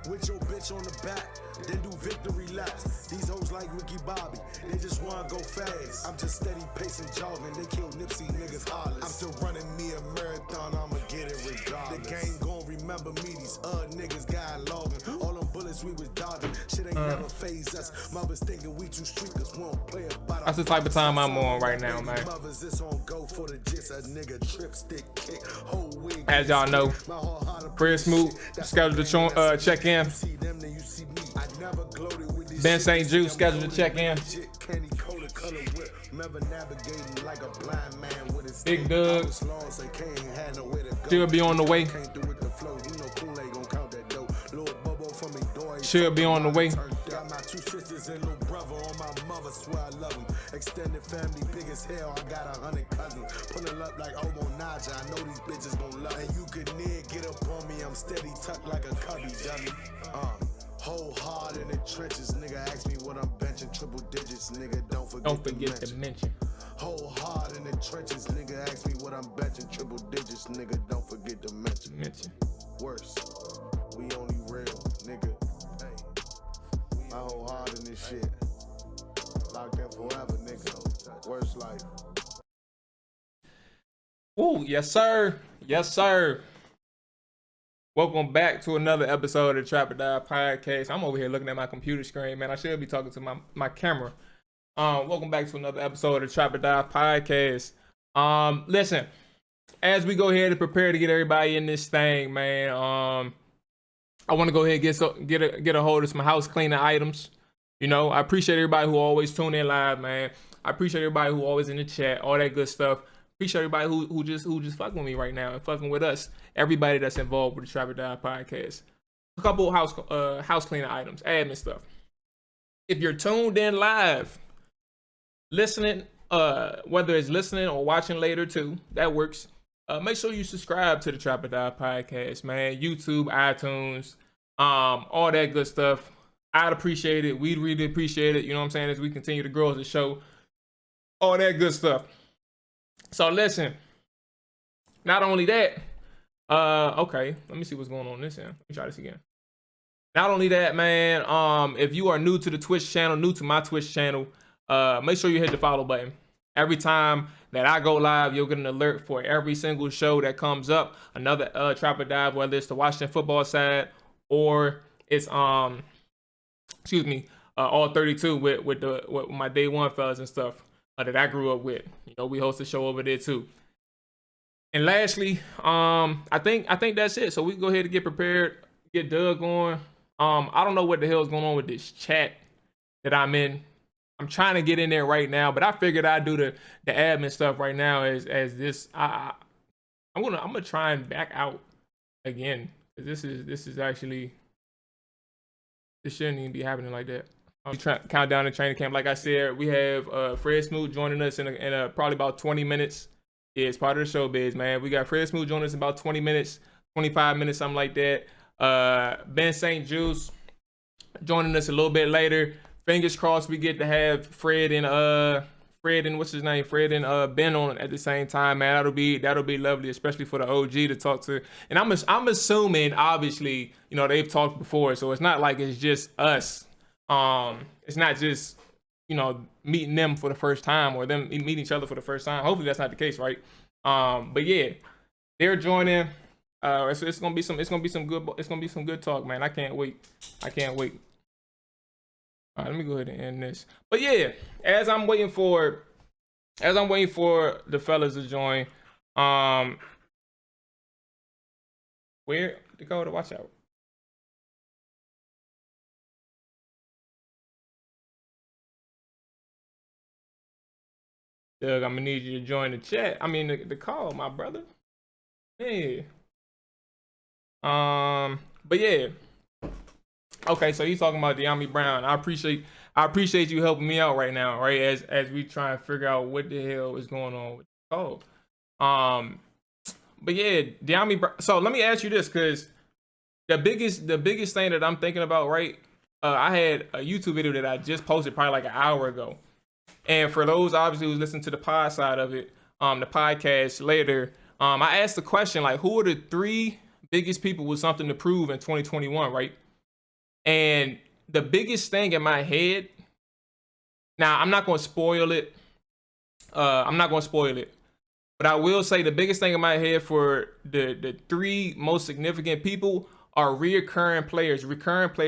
with your bitch on the back, then do victory laps. These hoes like Ricky Bobby, they just wanna go fast. I'm just steady pacing, jogging, they kill Nipsey niggas heartless. I'm still running me a marathon, I'ma get it regardless. The game gon' remember me, these niggas got logging. All them bullets we was dodging, shit ain't never phase us. Mothers thinking we too street, cause we don't play about. That's the type of time I'm on right now, man. As y'all know, Fred Smoot scheduled to check in. Ben St. Jude scheduled to check in. Big Doug should be on the way. Should be on the way. Got my 2 sisters and little brother on my mother, swear I love him. Extended family, big as hell, I got 100 cousins. Pulling up like Omo Naja, I know these bitches gon' love. And you can near get up on me, I'm steady tucked like a cubby, dummy. Whole hard in the trenches, nigga ask me what I'm benching, triple digits, nigga, don't forget to mention. Whole hard in the trenches, nigga ask me what I'm benching, triple digits, nigga, don't forget to mention. Worse, we only real, nigga. Hey, my whole heart in this shit, locked up forever, nigga. Worst life. Ooh, yes sir, yes sir. Welcome back to another episode of the Trap or Die podcast. I'm over here looking at my computer screen, man. I should be talking to my camera. Welcome back to another episode of the Trap or Die podcast. Listen, as we go ahead and prepare to get everybody in this thing, man, I want to go ahead and get a hold of some house cleaning items. You know, I appreciate everybody who always tune in live, man. I appreciate everybody who always in the chat, all that good stuff. Appreciate everybody who just fucking with me right now and fucking with us. Everybody that's involved with the Trap or Die podcast. A couple house cleaning items, admin stuff. If you're tuned in live, listening, whether it's listening or watching later too, that works. Make sure you subscribe to the Trap or Die podcast, man. YouTube, iTunes, all that good stuff. I'd appreciate it. We'd really appreciate it. You know what I'm saying? As we continue to grow as a show, all that good stuff. So listen, not only that, okay, let me see what's going on this end. Let me try this again. Not only that, man, if you are new to the Twitch channel, new to my Twitch channel, make sure you hit the follow button. Every time that I go live, you'll get an alert for every single show that comes up. Another Trap or Die, whether it's the Washington football side or it's all 32 with my day one fellas and stuff that I grew up with. You know, we host a show over there too. And lastly, I think that's it. So we can go ahead and get prepared, get Doug on. I don't know what the hell is going on with this chat that I'm in. I'm trying to get in there right now, but I figured I'd do the admin stuff right now as this. I'm gonna try and back out again. This is actually, this shouldn't even be happening like that. We count down the training camp. Like I said, we have Fred Smoot joining us in probably about 20 minutes. Yeah, it's part of the show biz, man. We got Fred Smoot joining us in about 20 minutes, 25 minutes, something like that. Ben St. Jude joining us a little bit later. Fingers crossed we get to have Fred and what's his name? Fred and Ben on at the same time, man. That'll be lovely, especially for the OG to talk to. And I'm assuming, obviously, you know, they've talked before, so it's not like it's just us. It's not just, you know, meeting them for the first time or them meeting each other for the first time. Hopefully that's not the case, right? But yeah, they're joining. It's gonna be some good talk, man. I can't wait. All right, let me go ahead and end this. But yeah, as I'm waiting for the fellas to join, where to go to watch out. Doug, I'm gonna need you to join the chat. I mean the call, my brother. Yeah. But yeah. Okay, so he's talking about De'Ami Brown. I appreciate you helping me out right now, right? As we try and figure out what the hell is going on with the call. But yeah, De'Ami Brown. So let me ask you this, because the biggest thing that I'm thinking about, right? I had a YouTube video that I just posted probably like an hour ago. And for those obviously who's listening to the pod side of it, the podcast later, I asked the question, like, who are the 3 biggest people with something to prove in 2021, right? And the biggest thing in my head, now I'm not going to spoil it. But I will say the biggest thing in my head for the three most significant people are recurring players,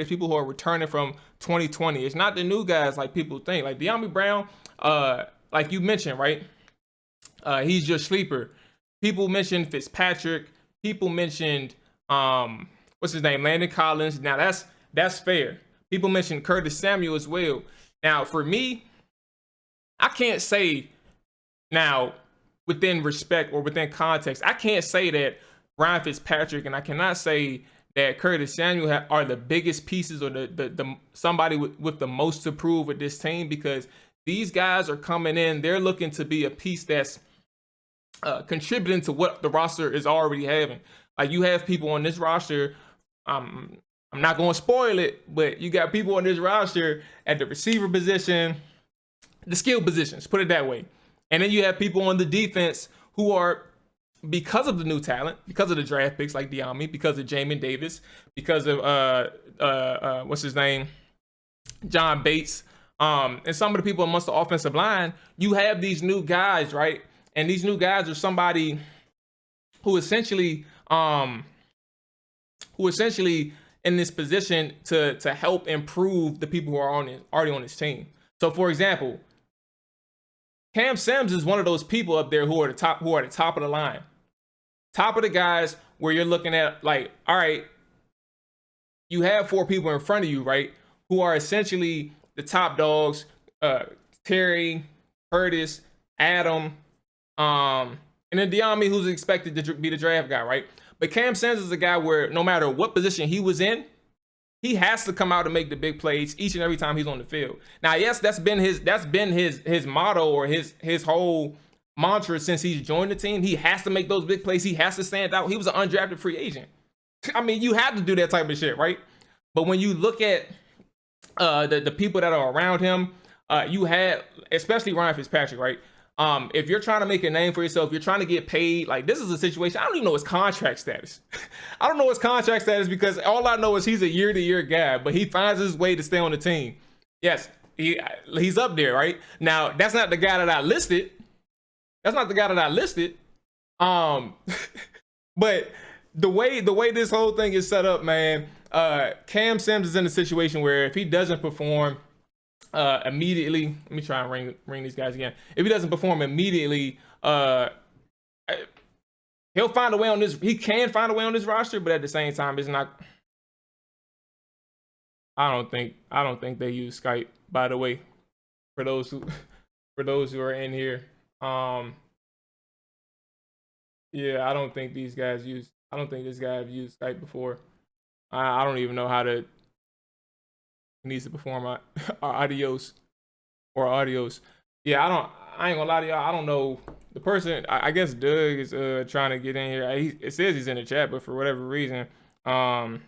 people who are returning from 2020. It's not the new guys like people think. Like De'Ami Brown, like you mentioned, right? He's your sleeper. People mentioned Fitzpatrick. People mentioned what's his name, Landon Collins. Now that's fair. People mentioned Curtis Samuel as well. Now for me, I can't say now within respect or within context, I can't say that Ryan Fitzpatrick and I cannot say that Curtis Samuel are the biggest pieces or the somebody with the most to prove with this team, because these guys are coming in. They're looking to be a piece that's contributing to what the roster is already having. Like you have people on this roster. I'm not going to spoil it, but you got people on this roster at the receiver position, the skill positions, put it that way. And then you have people on the defense who are, because of the new talent, because of the draft picks like De'Ami, because of Jamin Davis, because of what's his name, John Bates, and some of the people amongst the offensive line. You have these new guys, right? And these new guys are somebody who essentially in this position to help improve the people who are already on this team. So, for example, Cam Sims is one of those people up there who are the top of the line. Top of the guys where you're looking at like, all right, you have four people in front of you, right, who are essentially the top dogs, Terry, Curtis, Adam, and then De'Ami, who's expected to be the draft guy, right? But Cam Sims is a guy where no matter what position he was in, he has to come out and make the big plays each and every time he's on the field. Now, yes, that's been his motto or his whole mantra since he's joined the team. He has to make those big plays. He has to stand out. He was an undrafted free agent. I mean, you have to do that type of shit, right? But when you look at the people that are around him, you had, especially Ryan Fitzpatrick, right? If you're trying to make a name for yourself, you're trying to get paid. Like, this is a situation. I don't even know his contract status. I don't know his contract status because all I know is he's a year-to-year guy, but he finds his way to stay on the team. Yes, he's up there, right? Now, that's not the guy that I listed. But the way this whole thing is set up, man, Cam Sims is in a situation where if he doesn't perform immediately, let me try and ring these guys again. If he doesn't perform immediately, he'll find a way on this. He can find a way on this roster, but at the same time, it's not. I don't think they use Skype. By the way, for those who are in here, yeah, I don't think these guys use. I don't think this guy have used Skype before. I don't even know how to. He needs to perform our audios. Yeah, I ain't gonna lie to y'all. I don't know the person. I guess Doug is trying to get in here. It says he's in the chat, but for whatever reason, I'm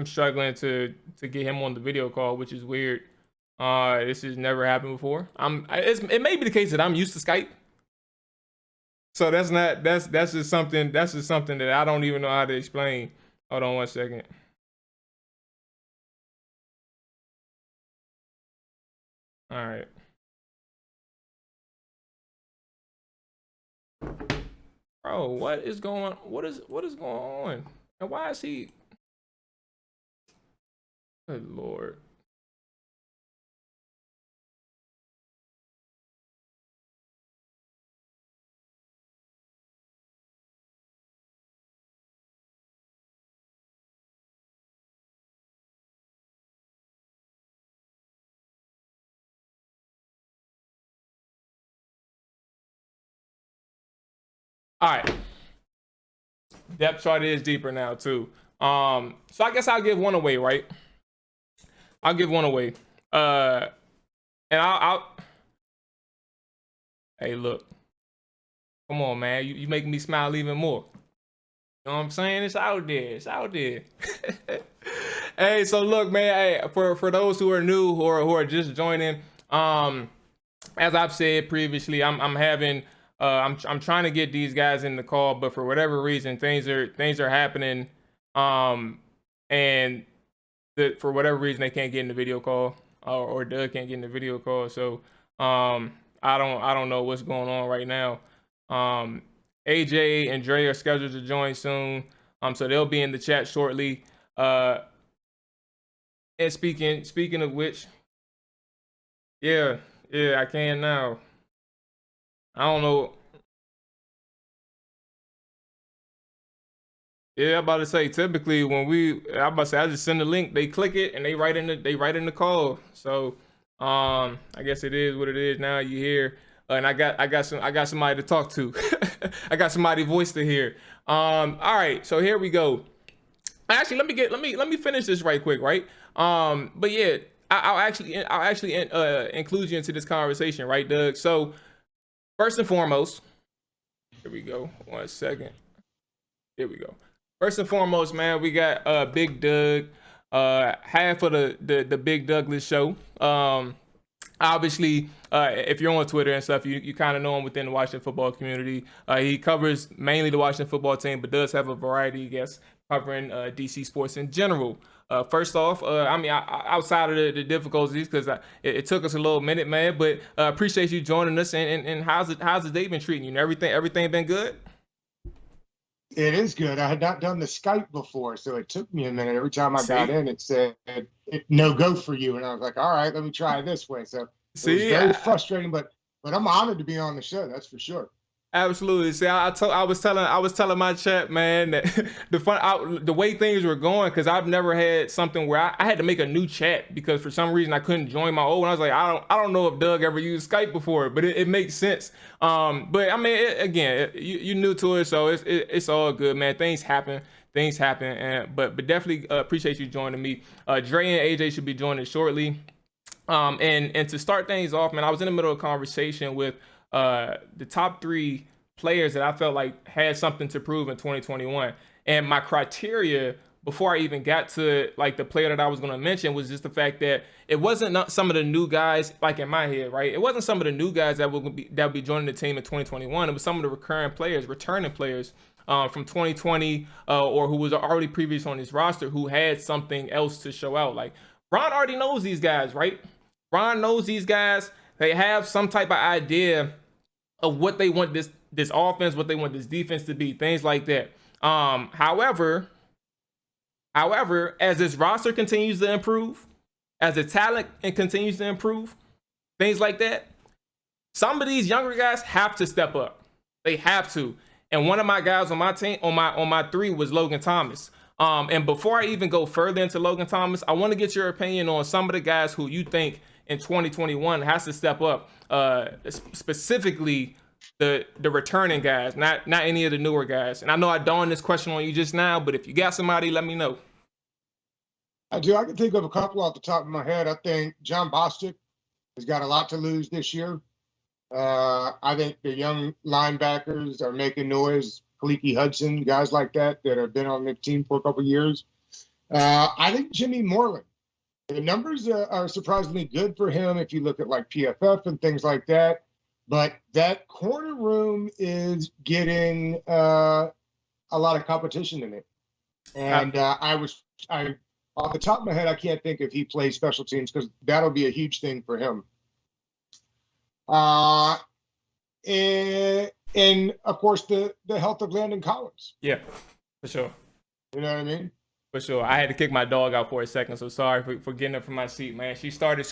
struggling to get him on the video call, which is weird. This has never happened before. It may be the case that I'm used to Skype. So that's just something that I don't even know how to explain. Hold on one second. All right. Bro, what is going on? And why is he? Good Lord. All right. Depth chart is deeper now too. So I guess I'll give one away, right? I'll give one away. And I'll hey, look. Come on, man. You making me smile even more. You know what I'm saying? It's out there. Hey, so look, man, hey, for those who are new who are just joining, as I've said previously, I'm having I'm trying to get these guys in the call, but for whatever reason, things are happening. And that for whatever reason they can't get in the video call, or Doug can't get in the video call. So I don't know what's going on right now. AJ and Dre are scheduled to join soon. So they'll be in the chat shortly. And speaking of which, yeah, I can now. I don't know. Yeah, I'm about to say, typically I just send the link, they click it, and they write in the call. So I guess it is what it is. Now you hear, and I got somebody to talk to. I got somebody's voice to hear. All right, so here we go. Actually, let me finish this right quick, right? But yeah, I'll actually include you into this conversation, right, Doug? So first and foremost, here we go. 1 second. Here we go. First and foremost, man, we got Big Doug, half of the Big Douglas Show. Obviously, if you're on Twitter and stuff, you kind of know him within the Washington football community. He covers mainly the Washington football team, but does have a variety of guests covering DC sports in general. First off, outside of the difficulties, because it took us a little minute, man, but appreciate you joining us. And how's the day been treating you? And everything been good? It is good. I had not done the Skype before, so it took me a minute. Every time I got in, it said no go for you, and I was like, all right, let me try this way. So it was very frustrating, but I'm honored to be on the show. That's for sure. Absolutely. See, I was telling my chat, man, that the way things were going, because I've never had something where I had to make a new chat because for some reason I couldn't join my old one. I was like, I don't know if Doug ever used Skype before, but it makes sense. But I mean, you're new to it, so it's all good, man. Things happen, but definitely appreciate you joining me. Dre and AJ should be joining shortly. And to start things off, man, I was in the middle of a conversation with the top 3 players that I felt like had something to prove in 2021. And my criteria before I even got to like the player that I was going to mention was just the fact that it wasn't some of the new guys, like in my head, right? It wasn't some of the new guys that would be joining the team in 2021. It was some of the returning players from 2020 or who was already previous on his roster who had something else to show out. Like Ron already knows these guys, right? Ron knows these guys. They have some type of idea of what they want this offense, what they want this defense to be, things like that. However, as this roster continues to improve, as the talent continues to improve, things like that, some of these younger guys have to step up. They have to. And one of my guys on my team, on my 3 was Logan Thomas. And before I even go further into Logan Thomas, I want to get your opinion on some of the guys who you think in 2021 has to step up, specifically the returning guys, not any of the newer guys. And I know I dawned this question on you just now, but if you got somebody, let me know. I do. I can think of a couple off the top of my head. I think John Bostic has got a lot to lose this year. I think the young linebackers are making noise. Heinicke, Hudson, guys like that have been on the team for a couple of years. I think Jimmy Moreland. The numbers are surprisingly good for him if you look at like PFF and things like that. But that corner room is getting a lot of competition in it. And off the top of my head, I can't think if he plays special teams because that'll be a huge thing for him. And of course, the health of Landon Collins. Yeah, for sure. You know what I mean? For sure. I had to kick my dog out for a second, so sorry for getting up from my seat, man. She started.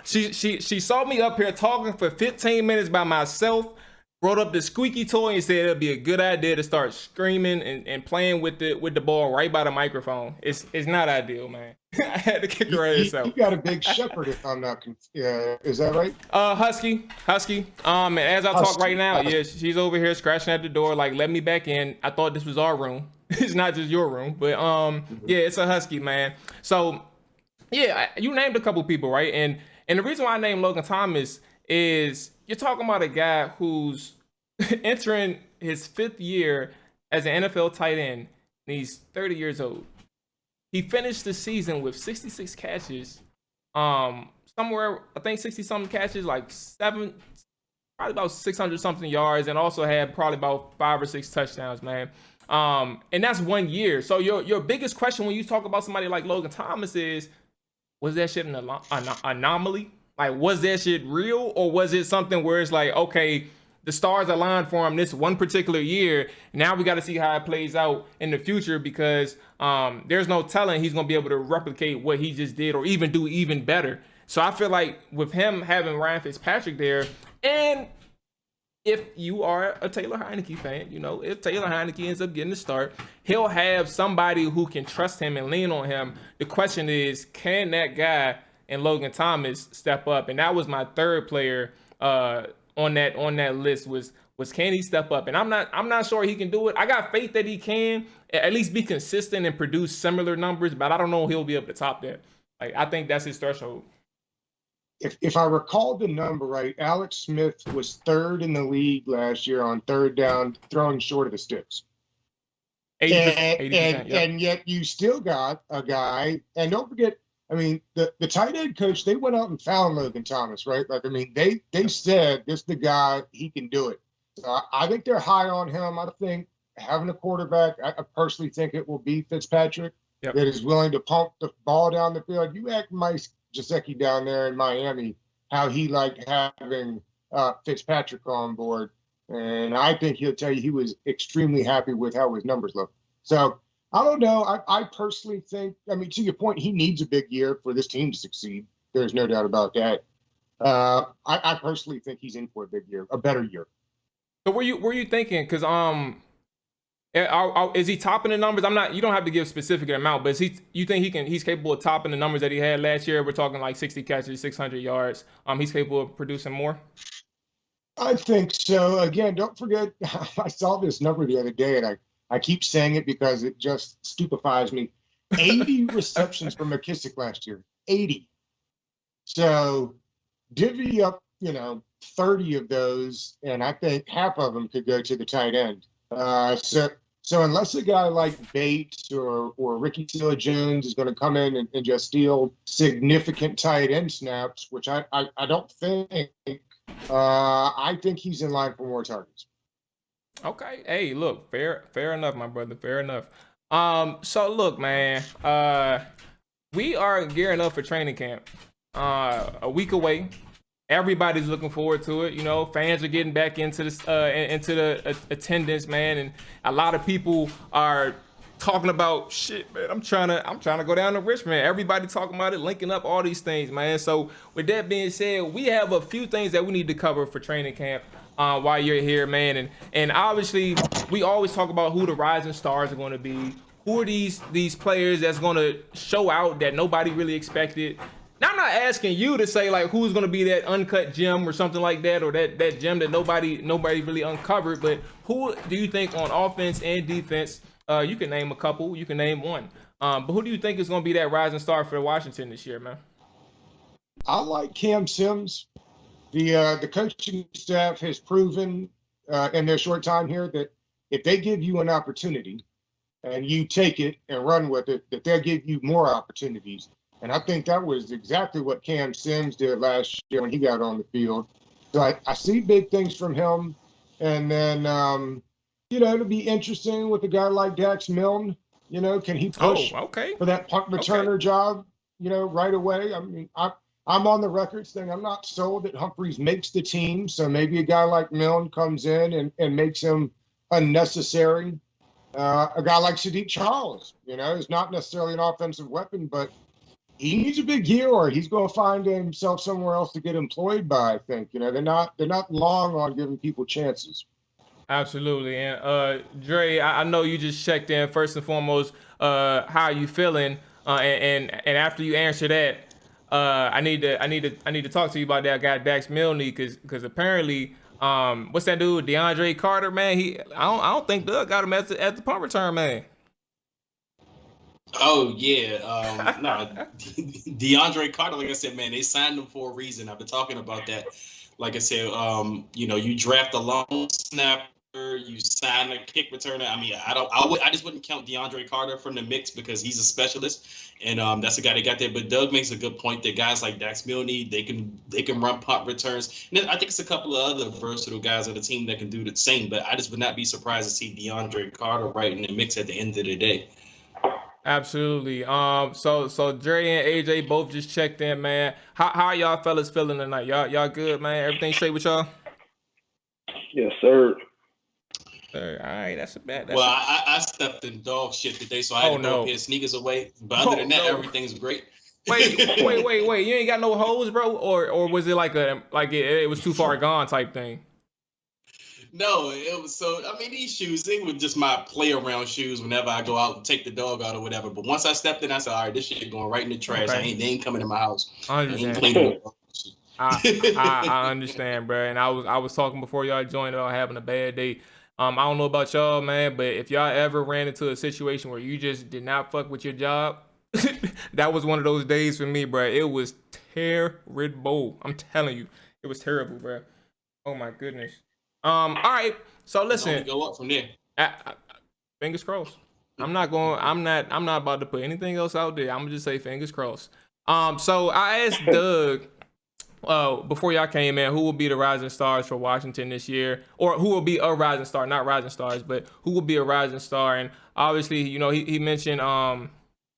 She saw me up here talking for 15 minutes by myself. Brought up the squeaky toy and said it'd be a good idea to start screaming and playing with the ball right by the microphone. It's not ideal, man. I had to kick her ass out. You got a big shepherd, if I'm not is that right? Husky. And as I talk right now, yeah, she's over here scratching at the door, like, let me back in. I thought this was our room. It's not just your room, but yeah, it's a husky, man. So yeah, you named a couple people, right? And the reason why I named Logan Thomas is you're talking about a guy who's entering his 5th year as an NFL tight end, and he's 30 years old. He finished the season with 66 catches, somewhere, I think 60-something catches, like probably about 600-something yards, and also had probably about 5 or 6 touchdowns, man. And that's 1 year. So your biggest question when you talk about somebody like Logan Thomas is, was that shit an anomaly? Like, was that shit real, or was it something where it's like, okay, the stars aligned for him this one particular year. Now we got to see how it plays out in the future, because there's no telling he's going to be able to replicate what he just did or even do even better. So I feel like with him having Ryan Fitzpatrick there, and if you are a Taylor Heinicke fan, you know, if Taylor Heinicke ends up getting the start, he'll have somebody who can trust him and lean on him. The question is, can that guy and Logan Thomas step up? And that was my third player on that list was can he step up? And I'm not sure he can do it. I got faith that he can at least be consistent and produce similar numbers, but I don't know if he'll be able to top that. Like, I think that's his threshold. If I recall the number right, Alex Smith was third in the league last year on third down, throwing short of the sticks. 80%, and yet you still got a guy, and don't forget, I mean, the tight end coach, they went out and found Logan Thomas, right? Like, I mean, they said, this is the guy, he can do it. So I think they're high on him. I think having a quarterback, I personally think it will be Fitzpatrick, that is willing to pump the ball down the field. You act Mike Gesicki down there in Miami, how he liked having Fitzpatrick on board. And I think he'll tell you he was extremely happy with how his numbers look. So I don't know. I personally think, I mean, to your point, he needs a big year for this team to succeed. There's no doubt about that. I personally think he's in for a big year, a better year. So were you thinking? Because is he topping the numbers? You don't have to give specific amount, but you think he's capable of topping the numbers that he had last year? We're talking like 60 catches, 600 yards. He's capable of producing more? I think so. Again, don't forget, I saw this number the other day, and I keep saying it because it just stupefies me. 80 receptions for McKissick last year. 80. So divvy up, 30 of those, and I think half of them could go to the tight end. So unless a guy like Bates or Ricky Seals-Jones is going to come in and just steal significant tight end snaps, which I don't think, I think he's in line for more targets. Okay. Hey, look, fair enough, my brother. Fair enough. So look, man, we are gearing up for training camp. A week away. Everybody's looking forward to it. Fans are getting back into the attendance, man, and a lot of people are talking about shit, man. I'm trying to go down to Richmond. Everybody talking about it, linking up all these things, man. So with that being said, we have a few things that we need to cover for training camp while you're here, man. And obviously, we always talk about who the rising stars are going to be. Who are these players that's going to show out that nobody really expected? Now, I'm not asking you to say like who's going to be that uncut gem or something like that, or that gem that nobody really uncovered. But who do you think on offense and defense? You can name a couple. You can name one. But who do you think is going to be that rising star for Washington this year, man? I like Cam Sims. The coaching staff has proven in their short time here that if they give you an opportunity and you take it and run with it, that they'll give you more opportunities. And I think that was exactly what Cam Sims did last year when he got on the field. So I see big things from him. And then, it'll be interesting with a guy like Dax Milne. Can he push for that punt returner job, right away? I mean, I'm on the record saying I'm not sold that Humphreys makes the team. So maybe a guy like Milne comes in and makes him unnecessary. A guy like Sadiq Charles, is not necessarily an offensive weapon, but he needs a big year, or he's going to find himself somewhere else to get employed by. I think they're not long on giving people chances. Absolutely. And Dre, I know you just checked in. First and foremost, how are you feeling? And after you answer that, I need to talk to you about that guy Dax Milne, because apparently, what's that dude DeAndre Carter, man? I don't think Doug got him at the punt return, man. Oh yeah, no, DeAndre Carter. Like I said, man, they signed him for a reason. I've been talking about that. Like I said, you draft a long snapper you sign a kick returner. I mean, I just wouldn't count DeAndre Carter from the mix because he's a specialist, and that's the guy they got there. But Doug makes a good point that guys like Dax Milne, they can run punt returns. And I think it's a couple of other versatile guys on the team that can do the same. But I just would not be surprised to see DeAndre Carter right in the mix at the end of the day. Absolutely. So Dre and AJ both just checked in, man. How y'all fellas feeling tonight? Y'all good, man? Everything straight with y'all? Yes, sir. All right, that's a bad. Well, I stepped in dog shit today, so I had to throw a pair of sneakers away. But other than that, everything's great. Wait. You ain't got no hoes, bro? Or was it like it was too far gone type thing? No, it was these shoes, they were just my play around shoes whenever I go out and take the dog out or whatever. But once I stepped in, I said, all right, this shit going right in the trash. Okay. They ain't coming in my house. I understand. I understand, bro. And I was talking before y'all joined about having a bad day. I don't know about y'all, man, but if y'all ever ran into a situation where you just did not fuck with your job, that was one of those days for me, bro. It was terrible. I'm telling you, it was terrible, bro. Oh my goodness. All right. So listen. Go up from there. Fingers crossed. I'm not about to put anything else out there. I'm gonna just say fingers crossed. So I asked Doug before y'all came in, who will be the rising stars for Washington this year, or who will be a rising star, not rising stars, but who will be a rising star? And obviously, he mentioned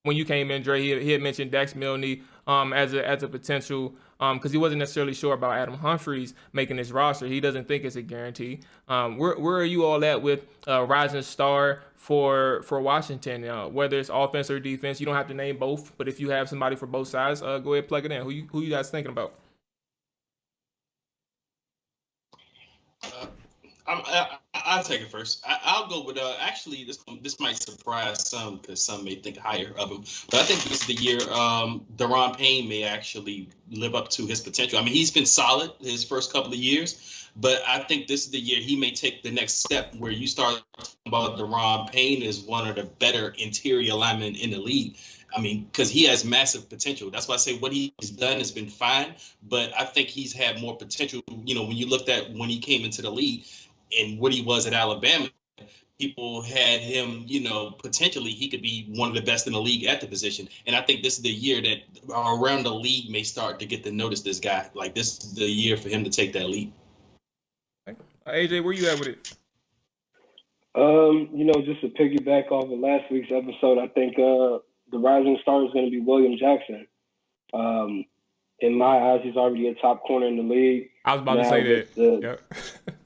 when you came in, Dre, he had mentioned Dax Milne as a potential, because he wasn't necessarily sure about Adam Humphries making this roster. He doesn't think it's a guarantee. Where are you all at with rising star for Washington? Whether it's offense or defense, you don't have to name both, but if you have somebody for both sides, go ahead, plug it in. Who you guys thinking about? I'll take it first. I'll go with actually this might surprise some because some may think higher of him, but I think this is the year Daron Payne may actually live up to his potential. I mean, he's been solid his first couple of years, but I think this is the year he may take the next step where you start talking about Daron Payne is one of the better interior linemen in the league. I mean, because he has massive potential. That's why I say what he's done has been fine, but I think he's had more potential. You know, when you looked at when he came into the league and what he was at Alabama, people had him, potentially he could be one of the best in the league at the position. And I think this is the year that around the league may start to get to notice this guy. Like, this is the year for him to take that leap. AJ, where you at with it? Just to piggyback off of last week's episode, I think the rising star is going to be William Jackson. In my eyes, he's already a top corner in the league. I was about to say that.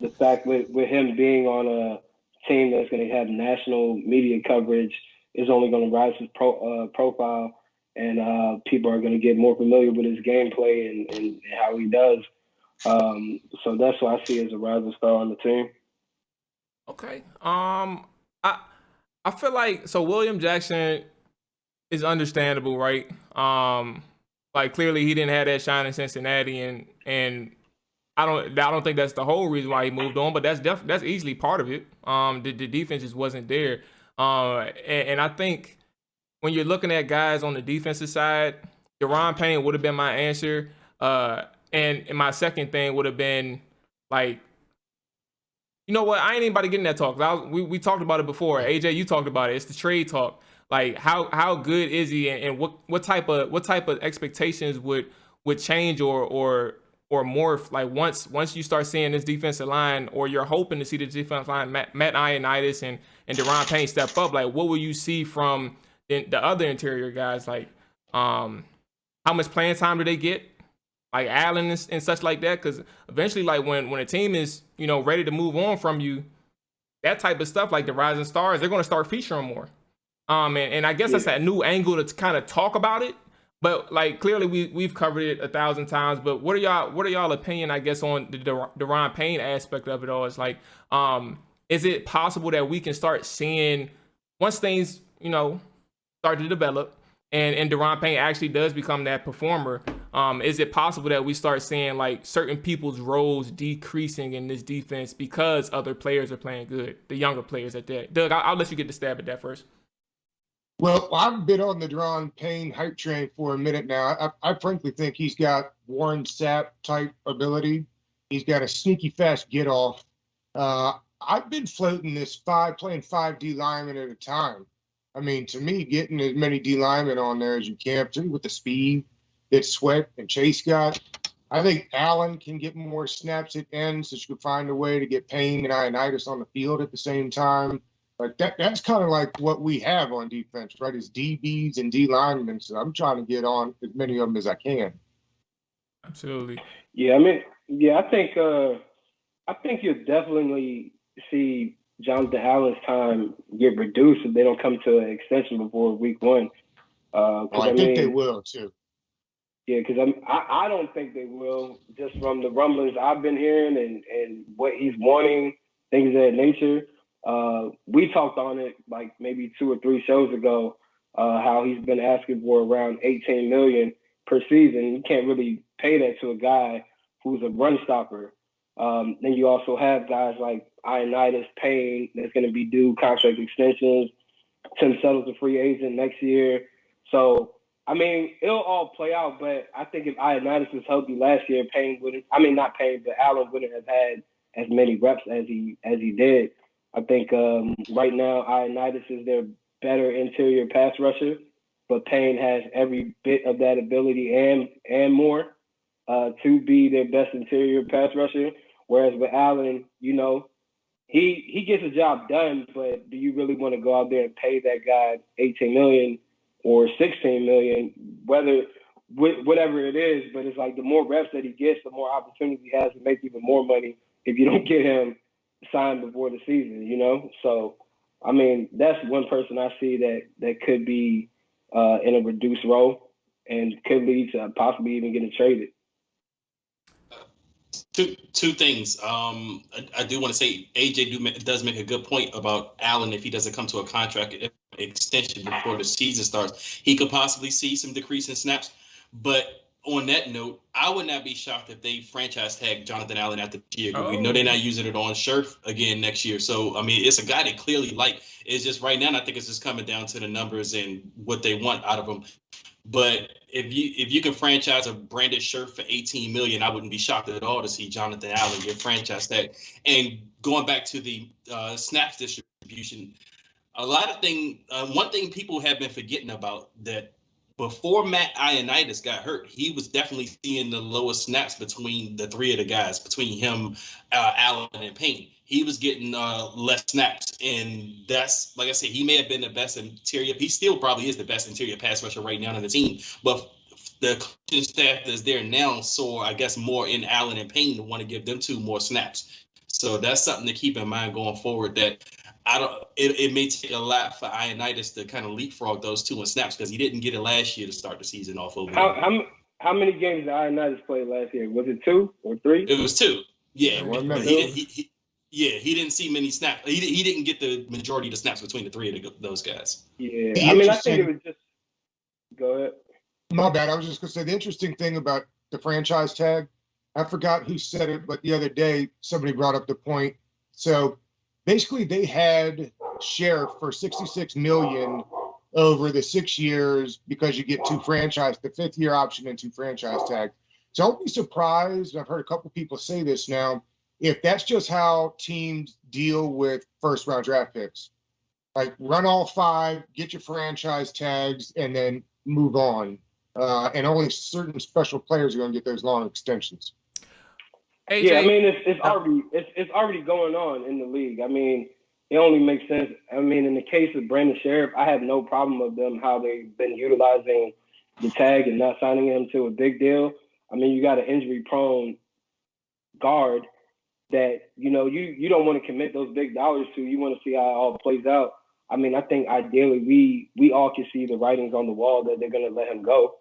The fact with him being on a team that's going to have national media coverage is only going to rise his profile, and people are going to get more familiar with his gameplay and how he does. So that's what I see as a rising star on the team. Okay. I feel like William Jackson is understandable, right? Like, clearly he didn't have that shine in Cincinnati, and I don't think that's the whole reason why he moved on, but that's easily part of it. The defense just wasn't there, and I think when you're looking at guys on the defensive side, Daron Payne would have been my answer, and my second thing would have been like, you know what? I ain't even about to get in that talk. We talked about it before. AJ, you talked about it. It's the trade talk. Like, how good is he, and what type of expectations would change or morph, like once you start seeing this defensive line, or you're hoping to see the defensive line, Matt Ioannidis and Daron Payne step up. Like, what will you see from the other interior guys? Like, how much playing time do they get? Like Allen and such like that, because eventually, like when a team is ready to move on from you, that type of stuff, like the rising stars, they're going to start featuring more. And I guess that's that new angle to kind of talk about it. But like, clearly we've covered it 1,000 times. But what are y'all opinion, I guess, on the Daron Payne aspect of it all? It's like, is it possible that we can start seeing, once things start to develop, and Daron Payne actually does become that performer, is it possible that we start seeing like certain people's roles decreasing in this defense because other players are playing good, the younger players at that? Doug, I'll let you get the stab at that first. Well, I've been on the Daron Payne hype train for a minute now. I frankly think he's got Warren Sapp type ability. He's got a sneaky fast get off. I've been floating this playing 5 D linemen at a time. I mean, to me, getting as many D linemen on there as you can, particularly with the speed that Sweat and Chase got. I think Allen can get more snaps at ends, so you could find a way to get Payne and Ioannidis on the field at the same time. But that's kind of like what we have on defense, right? Is DBs and D linemen. So I'm trying to get on as many of them as I can. Absolutely. Yeah, I mean, yeah, I think you'll definitely see Jonathan Allen's time get reduced if they don't come to an extension before week 1. I think they will too. Yeah, because I don't think they will, just from the rumblings I've been hearing and what he's wanting, things of that nature. We talked on it like maybe 2 or 3 shows ago, how he's been asking for around $18 million per season. You can't really pay that to a guy who's a run stopper. Then you also have guys like Ioannidis, Payne, that's going to be due contract extensions. Tim Settle's a free agent next year. So, I mean, it'll all play out, but I think if Ioannidis was healthy last year, not Payne, but Allen wouldn't have had as many reps as he did. I think right now Ioannidis is their better interior pass rusher, but Payne has every bit of that ability and more to be their best interior pass rusher. Whereas with Allen, you know, he gets the job done, but do you really want to go out there and pay that guy $18 million or $16 million, whatever it is? But it's like the more reps that he gets, the more opportunity he has to make even more money if you don't get him signed before the season, you know? So, I mean, that's one person I see that could be in a reduced role and could lead to possibly even getting traded. Two things. I do want to say AJ does make a good point about Allen. If he doesn't come to a contract extension before the season starts, he could possibly see some decrease in snaps. But on that note, I would not be shocked if they franchise tag Jonathan Allen after the year. We know they're not using it on Scherf again next year. So, I mean, it's a guy they clearly like. It's just right now, I think it's just coming down to the numbers and what they want out of him. But if you can franchise a Brandon Scherf for $18 million, I wouldn't be shocked at all to see Jonathan Allen get franchise tag. And going back to the snaps distribution, one thing people have been forgetting about that before Matt Ioannidis got hurt, he was definitely seeing the lowest snaps between the 3 of the guys, between him, Allen, and Payne. He was getting less snaps, and that's, like I said, he may have been the best interior. He still probably is the best interior pass rusher right now on the team, but the coaching staff that's there now saw, I guess, more in Allen and Payne to want to give them 2 more snaps. So that's something to keep in mind going forward, that it may take a lot for Ioannidis to kind of leapfrog those 2 in snaps, because he didn't get it last year to start the season off over. How many games did Ioannidis play last year? Was it 2 or 3? It was 2. Yeah, but he didn't see many snaps. He didn't get the majority of the snaps between the 3 of those guys. Yeah, I mean, I think it was just. Go ahead. My bad. I was just going to say the interesting thing about the franchise tag, I forgot who said it, but the other day somebody brought up the point. So basically they had Sheriff for $66 million over the 6 years because you get 2 franchise, the 5th year option and 2 franchise tags. So I'll be surprised, I've heard a couple people say this now, if that's just how teams deal with first round draft picks. Like, run all 5, get your franchise tags, and then move on. And only certain special players are going to get those long extensions. AJ, yeah, I mean, it's already going on in the league. I mean, it only makes sense. I mean, in the case of Brandon Sheriff, I have no problem with them how they've been utilizing the tag and not signing him to a big deal. I mean, you got an injury-prone guard that, you know, you don't want to commit those big dollars to. You want to see how it all plays out. I mean, I think ideally we all can see the writings on the wall that they're going to let him go.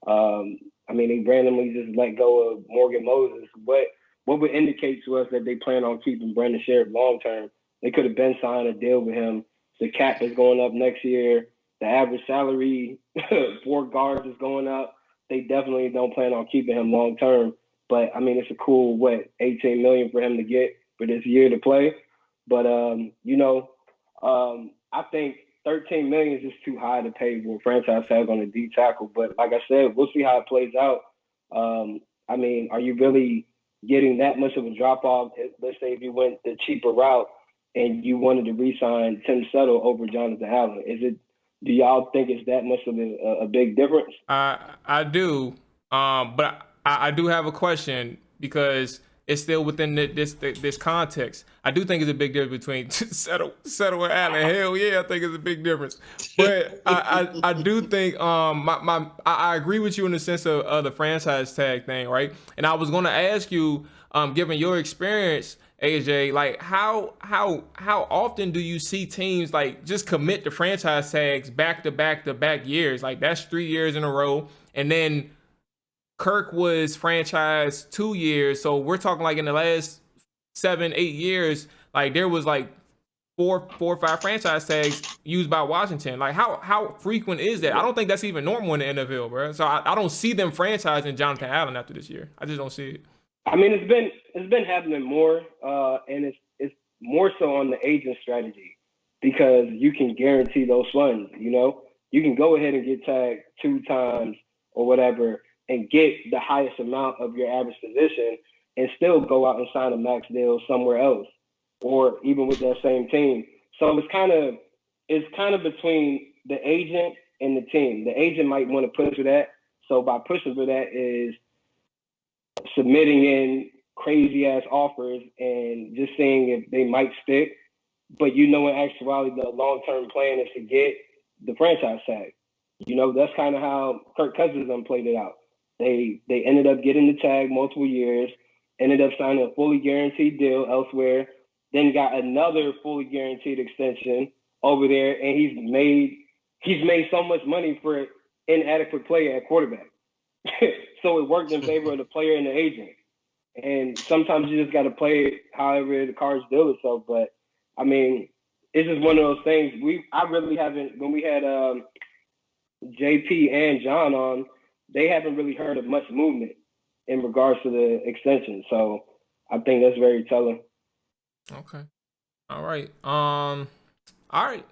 I mean, they randomly just let go of Morgan Moses. What would indicate to us that they plan on keeping Brandon Sheriff long term? They could have been signed a deal with him. The cap is going up next year. The average salary for guards is going up. They definitely don't plan on keeping him long term. But I mean, it's a cool $18 million for him to get for this year to play. But I think $13 million is just too high to pay for a franchise tag on a D tackle. But like I said, we'll see how it plays out. I mean, are you really getting that much of a drop off? Let's say if you went the cheaper route and you wanted to re-sign Tim Settle over Jonathan Allen? Do y'all think it's that much of a big difference? I do, but I do have a question because it's still within this context. I do think it's a big difference between Settle and Allen. Hell yeah, I think it's a big difference. But I do think I agree with you in the sense of the franchise tag thing, right? And I was going to ask you, given your experience, AJ, like how often do you see teams like just commit to franchise tags back to back years? Like that's 3 years in a row, and then Kirk was franchised 2 years, so we're talking like in the last 7-8 years, like there was like four or five franchise tags used by Washington. Like how frequent is that? I don't think that's even normal in the NFL, bro. So I don't see them franchising Jonathan Allen after this year. I just don't see it. I mean, it's been happening more, and it's more so on the agent strategy because you can guarantee those funds. You know, you can go ahead and get tagged 2 times or whatever, and get the highest amount of your average position, and still go out and sign a max deal somewhere else, or even with that same team. So it's kind of between the agent and the team. The agent might want to push for that. So by pushing for that is submitting in crazy ass offers and just seeing if they might stick. But in actuality, the long-term plan is to get the franchise tag. That's kind of how Kirk Cousins played it out. They ended up getting the tag multiple years, ended up signing a fully guaranteed deal elsewhere, then got another fully guaranteed extension over there, and he's made so much money for inadequate play at quarterback. So it worked in favor of the player and the agent. And sometimes you just got to play it however the cards deal itself. But I mean, it's just one of those things. I really haven't. When we had JP and John on, they haven't really heard of much movement in regards to the extension. So I think that's very telling. Okay. All right. All right.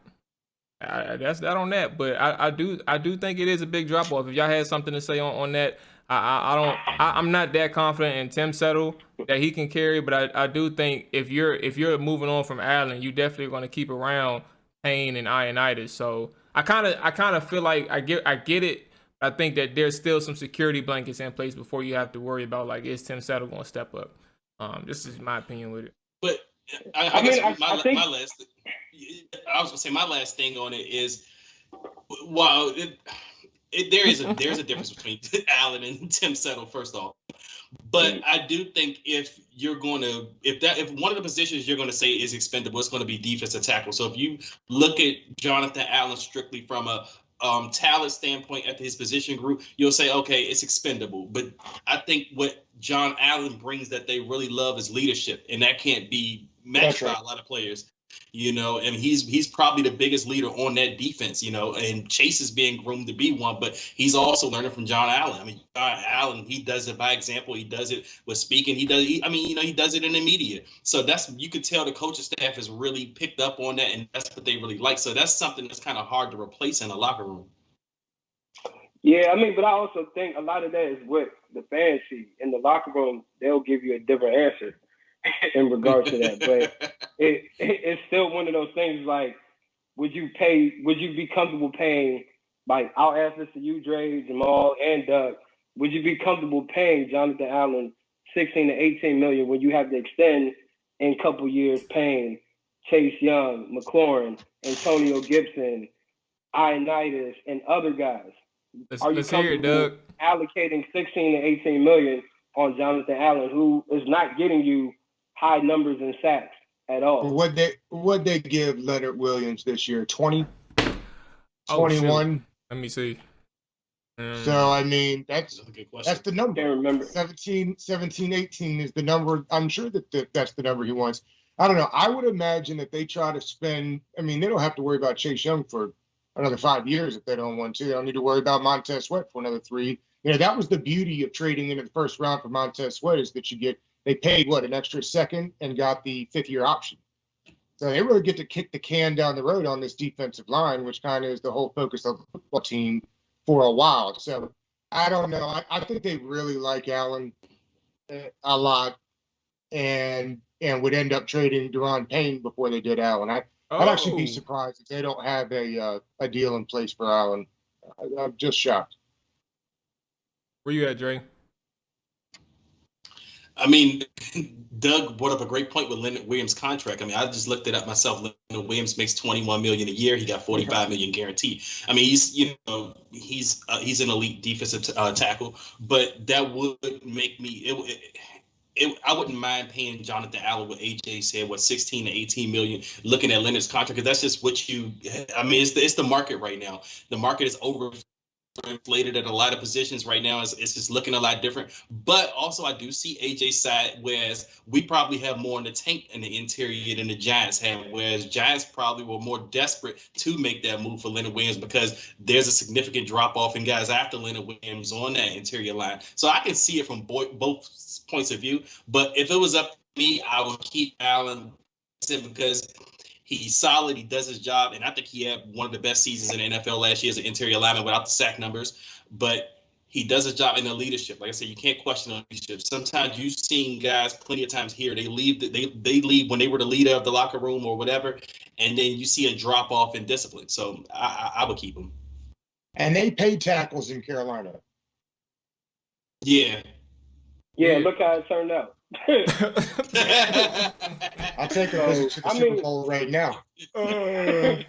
That's that on that. But I do think it is a big drop off. If y'all had something to say on that, I'm not that confident in Tim Settle that he can carry. But I do think if you're moving on from Allen, you definitely going to keep around Payne and Ioannidis. So I kind of feel like I get it. I think that there's still some security blankets in place before you have to worry about like, is Tim Settle going to step up? This is my opinion with it. But I was gonna say my last thing on it is, while there's a difference between Allen and Tim Settle, first off. But I do think if one of the positions you're going to say is expendable, it's going to be defensive tackle. So if you look at Jonathan Allen strictly from a talent standpoint at his position group, you'll say, okay, it's expendable. But I think what John Allen brings that they really love is leadership, and that can't be matched by a lot of players. And he's probably the biggest leader on that defense, and Chase is being groomed to be one, but he's also learning from John Allen. I mean, John Allen, he does it by example. He does it with speaking. He does it in the media. So you could tell the coaching staff has really picked up on that, and that's what they really like. So that's something that's kind of hard to replace in a locker room. Yeah, I mean, but I also think a lot of that is what the fans see. In the locker room, they'll give you a different answer in regards to that. But it's still one of those things like, would you be comfortable paying, like, I'll ask this to you, Dre, Jamal, and Doug, would you be comfortable paying Jonathan Allen $16 to $18 million when you have to extend in a couple years paying Chase Young, McLaurin, Antonio Gibson, Ioannidis, and other guys? Are you comfortable allocating $16 to $18 million on Jonathan Allen, who is not getting you high numbers in sacks at all? What they give Leonard Williams this year? 20, 21. Let me see. So I mean, that's the number. I can't remember. 17, 18 is the number. I'm sure that's the number he wants. I don't know. I would imagine that they try to spend. I mean, they don't have to worry about Chase Young for another 5 years if they don't want to. They don't need to worry about Montez Sweat for another 3. That was the beauty of trading into the first round for Montez Sweat, is that they paid an extra second and got the 5th-year option. So they really get to kick the can down the road on this defensive line, which kind of is the whole focus of the football team for a while. So I don't know. I think they really like Allen a lot. And and would end up trading Daron Payne before they did Allen. I'd actually be surprised if they don't have a deal in place for Allen. I'm just shocked. Where you at, Dre? I mean, Doug brought up a great point with Leonard Williams' contract. I mean, I just looked it up myself. Leonard Williams makes $21 million a year. He got $45 million guaranteed. I mean, he's an elite defensive tackle, but that would make me I wouldn't mind paying Jonathan Allen what AJ said, 16 to 18 million, looking at Leonard's contract, because that's just what it's the market right now. The market is overinflated at a lot of positions right now. It's just looking a lot different. But also I do see AJ's side, whereas we probably have more in the tank in the interior than the Giants have, whereas Giants probably were more desperate to make that move for Leonard Williams because there's a significant drop off in guys after Leonard Williams on that interior line. So I can see it from both points of view. But if it was up to me, I would keep Allen because he's solid. He does his job. And I think he had one of the best seasons in the NFL last year as an interior lineman without the sack numbers. But he does his job in the leadership. Like I said, you can't question the leadership. Sometimes you've seen guys plenty of times here. They leave when they were the leader of the locker room or whatever. And then you see a drop off in discipline. So I would keep him. And they paid tackles in Carolina. Yeah. Yeah, look how it turned out. I'll take a visit to the Super Bowl right now. Hey,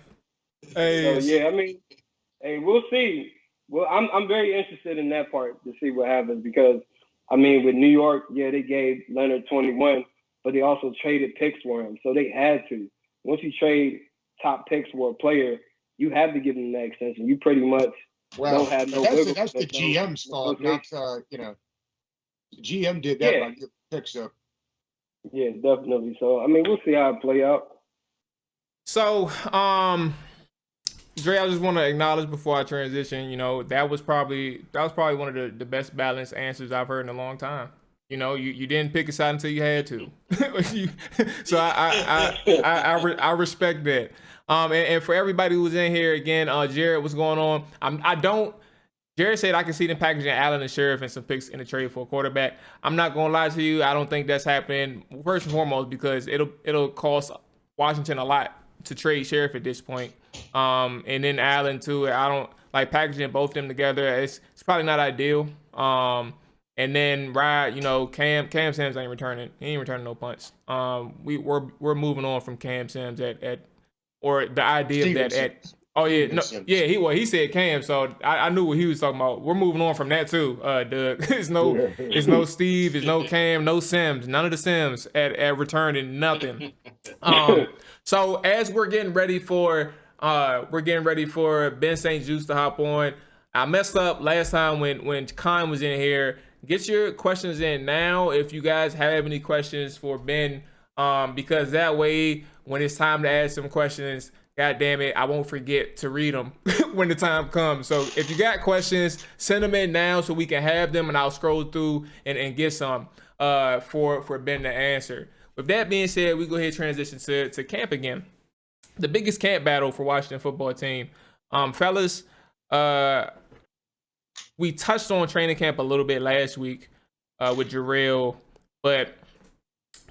We'll see. Well, I'm very interested in that part to see what happens because, I mean, with New York, they gave Leonard 21, but they also traded picks for him, so they had to. Once you trade top picks for a player, you have to give them that extension. You pretty much don't have no wiggle. That's the GM's fault, not the GM did that by giving picks up. Yeah, definitely. So, I mean, we'll see how it play out. So, Dre, I just want to acknowledge before I transition, that was probably one of the best balanced answers I've heard in a long time. You didn't pick a side until you had to. So I respect that. And for everybody who was in here again, Jared, what's going on? Jared said I can see them packaging Allen and Sheriff and some picks in the trade for a quarterback. I'm not gonna lie to you. I don't think that's happening. First and foremost, because it'll cost Washington a lot to trade Sheriff at this point. And then Allen too. I don't like packaging both of them together. It's probably not ideal. And then Cam Sims ain't returning. He ain't returning no punts. We're moving on from Cam Sims or the idea Steven that Sims. Oh yeah, no, yeah. He said Cam, so I knew what he was talking about. We're moving on from that too, Doug. It's no Steve, it's no Cam, no Sims, none of the Sims at returning nothing. So as we're getting ready for Ben St. Juste to hop on. I messed up last time when Khan was in here. Get your questions in now if you guys have any questions for Ben, because that way when it's time to ask some questions, God damn it, I won't forget to read them when the time comes. So if you got questions, send them in now so we can have them, and I'll scroll through and get some for Ben to answer. With that being said, we go ahead and transition to camp again. The biggest camp battle for Washington football team. Fellas, we touched on training camp a little bit last week with Jarrell, but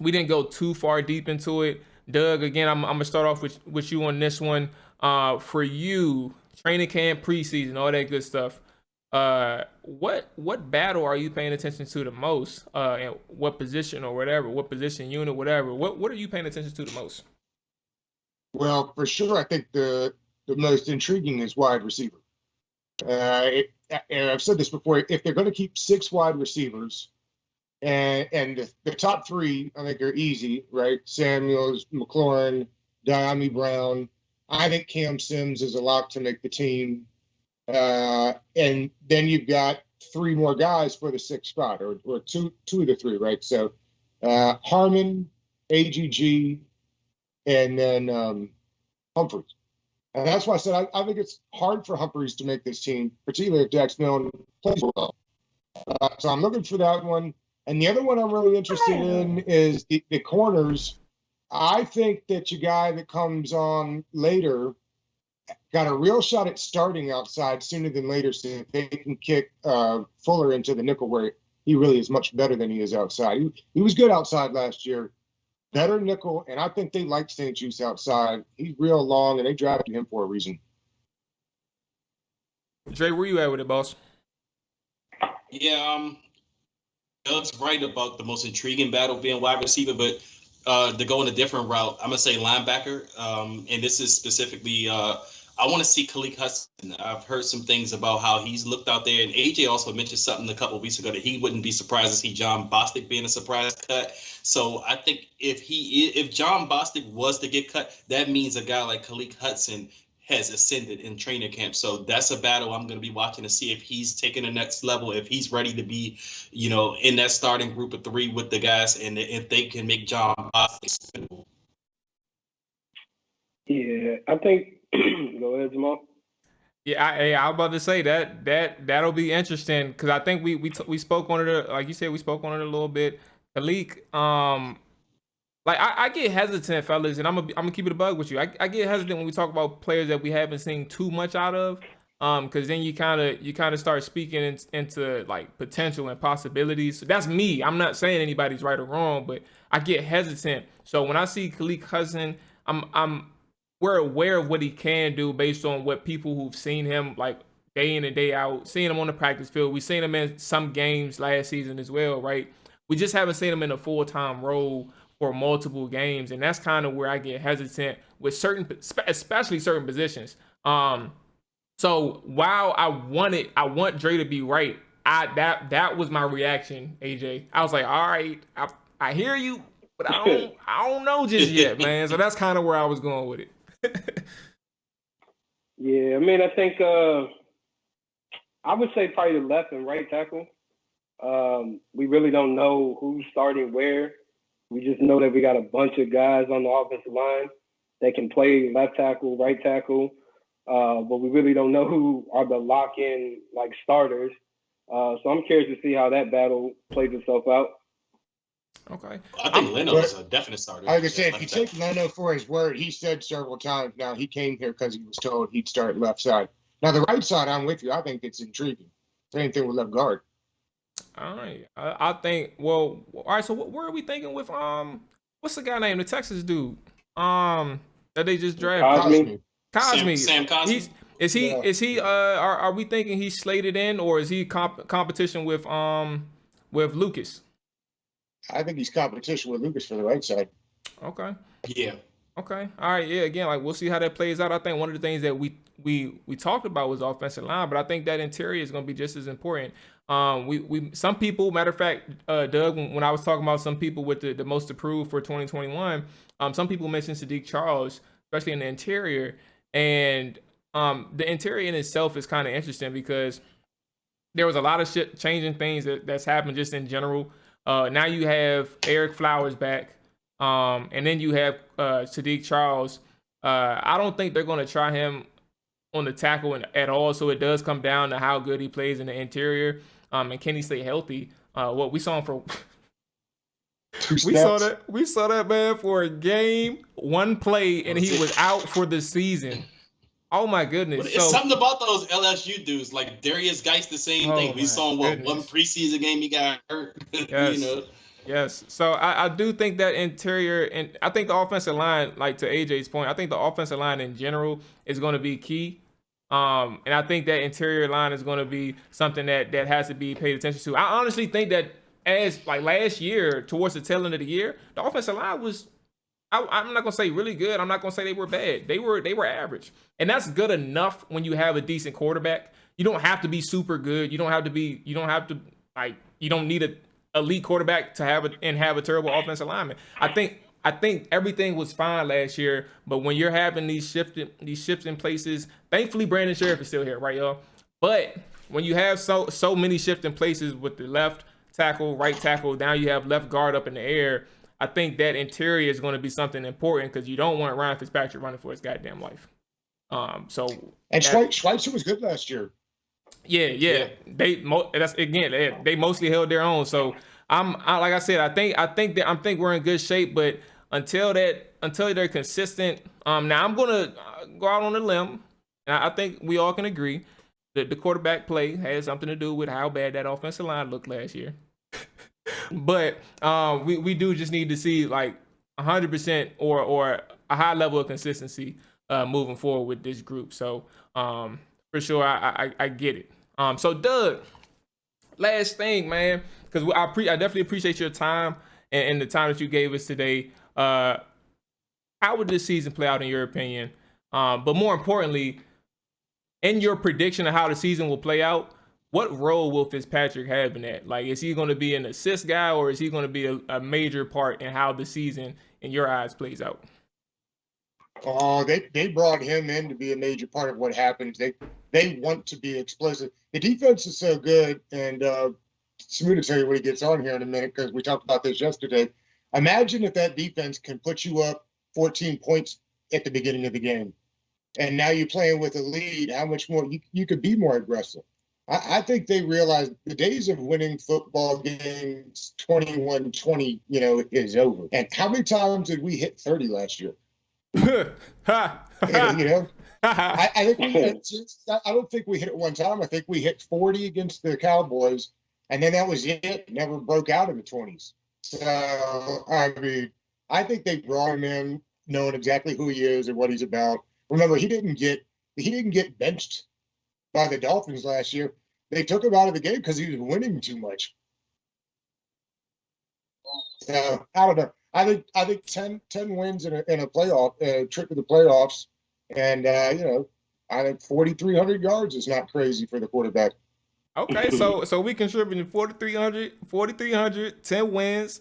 we didn't go too far deep into it. Doug, again, I'm gonna start off with you on this one. For you, training camp, preseason, all that good stuff. What battle are you paying attention to the most? And what position or whatever, what position unit, whatever. What are you paying attention to the most? Well, for sure, I think the most intriguing is wide receiver. And I've said this before. If they're going to keep 6 wide receivers. And the top 3, I think, are easy, right? Samuels, McLaurin, Diami Brown. I think Cam Sims is a lock to make the team. And then you've got 3 more guys for the 6th spot, or two of the 3, right? So Harmon, AGG, and then Humphries. And that's why I said I think it's hard for Humphries to make this team, particularly if Dax Milne plays well. So I'm looking for that one. And the other one I'm really interested in is the corners. I think that your guy that comes on later got a real shot at starting outside sooner than later, so that they can kick Fuller into the nickel where he really is much better than he is outside. He was good outside last year. better nickel, and I think they like St. Juice outside. He's real long, and they drafted him for a reason. Dre, where you at with it, boss? Yeah, Doug's right about the most intriguing battle being wide receiver, but to go in a different route, I'm gonna say linebacker. And this is specifically, I want to see Khalil Hudson. I've heard some things about how he's looked out there, and AJ also mentioned something a couple of weeks ago that he wouldn't be surprised to see John Bostic being a surprise cut. So I think if John Bostic was to get cut, that means a guy like Khalil Hudson has ascended in training camp. So that's a battle I'm going to be watching to see if he's taking the next level, if he's ready to be, in that starting group of 3 with the guys, and if they can make John Bostic spendable. Yeah, I think. Go ahead, Jamal. Yeah, I was about to say that'll be interesting because I think we spoke on it, like you said, we spoke on it a little bit. Khalil, like I get hesitant, fellas, and I'm gonna keep it a bug with you. I get hesitant when we talk about players that we haven't seen too much out of, because then you kind of start speaking into like potential and possibilities. So that's me. I'm not saying anybody's right or wrong, but I get hesitant. So when I see Khalil Hudson, we're aware of what he can do based on what people who've seen him like day in and day out, seeing him on the practice field. We've seen him in some games last season as well, right? We just haven't seen him in a full-time role for multiple games, and that's kind of where I get hesitant with especially certain positions. So while I want Dre to be right, that was my reaction, AJ. I was like, all right, I hear you, but I don't know just yet, man. So that's kind of where I was going with it. Yeah, I mean, I think I would say probably the left and right tackle. We really don't know who's starting where. We just know that we got a bunch of guys on the offensive line that can play left tackle, right tackle, but we really don't know who are the lock-in like starters. So I'm curious to see how that battle plays itself out. Okay. I think Leno is a definite starter. Like I said, if you take Leno for his word, he said several times now he came here because he was told he'd start left side. Now, the right side, I'm with you. I think it's intriguing. Same thing with left guard. All right. I think, well, all right, so where are we thinking with, what's the guy named, the Texas dude, that they just drafted? Cosme. Sam Cosme. Is he, are we thinking he's slated in, or is he competition with Lucas? I think he's competition with Lucas for the right side. Okay. Yeah. Okay. All right. Yeah. Again, like we'll see how that plays out. I think one of the things that we talked about was offensive line, but I think that interior is going to be just as important. Some people, matter of fact, Doug, when I was talking about some people with the most approved for 2021, some people mentioned Sadiq Charles, especially in the interior, and the interior in itself is kind of interesting because there was a lot of shit changing things that's happened just in general. Now you have Eric Flowers back, and then you have Sadiq Charles. I don't think they're going to try him on the tackle at all, so it does come down to how good he plays in the interior, and can he stay healthy. What we saw him for... we saw that man for a game, one play, and he was out for the season. Oh my goodness! It's something about those LSU dudes, like Darius Geist, the same thing. We saw him one preseason game, he got hurt. Yes. Yes. So I do think that interior, and I think the offensive line, like to AJ's point, I think the offensive line in general is going to be key. And I think that interior line is going to be something that has to be paid attention to. I honestly think that as like last year, towards the tail end of the year, the offensive line was, I'm not gonna say really good. I'm not gonna say they were bad. They were average, and that's good enough when you have a decent quarterback. You don't have to be super good. You don't need an elite quarterback to have a terrible offensive lineman. I think everything was fine last year, but when you're having these shifts in places, thankfully Brandon Sheriff is still here, right, y'all? But when you have so many shifting places with the left tackle, right tackle, now you have left guard up in the air. I think that interior is going to be something important because you don't want Ryan Fitzpatrick running for his goddamn life. Schweitzer was good last year. Yeah. They mostly held their own. So like I said, I think we're in good shape. But until they're consistent, now I'm gonna go out on a limb, and I think we all can agree that the quarterback play has something to do with how bad that offensive line looked last year. But we do just need to see, like, 100% or a high level of consistency moving forward with this group. So for sure, I get it. So Doug, last thing, man, because I definitely appreciate your time and the time that you gave us today. How would this season play out in your opinion? But more importantly, in your prediction of how the season will play out, what role will Fitzpatrick have in that? Like, is he going to be an assist guy, or is he going to be a major part in how the season, in your eyes, plays out? Oh, they brought him in to be a major part of what happens. They want to be explosive. The defense is so good, and Smoot will tell you when he gets on here in a minute because we talked about this yesterday. Imagine if that defense can put you up 14 points at the beginning of the game, and now you're playing with a lead. How much more you could be more aggressive? I think they realize the days of winning football games 21-20, is over. And how many times did we hit 30 last year? I don't think we hit it one time. I think we hit 40 against the Cowboys, and then that was it. Never broke out in the 20s. So I think they brought him in knowing exactly who he is and what he's about. Remember, he didn't get benched by the Dolphins last year. They took him out of the game because he was winning too much. So I don't know. I think 10 wins in a playoff trip to the playoffs, and I think 4,300 yards is not crazy for the quarterback. Okay, so we contributing 4,300, 10 wins,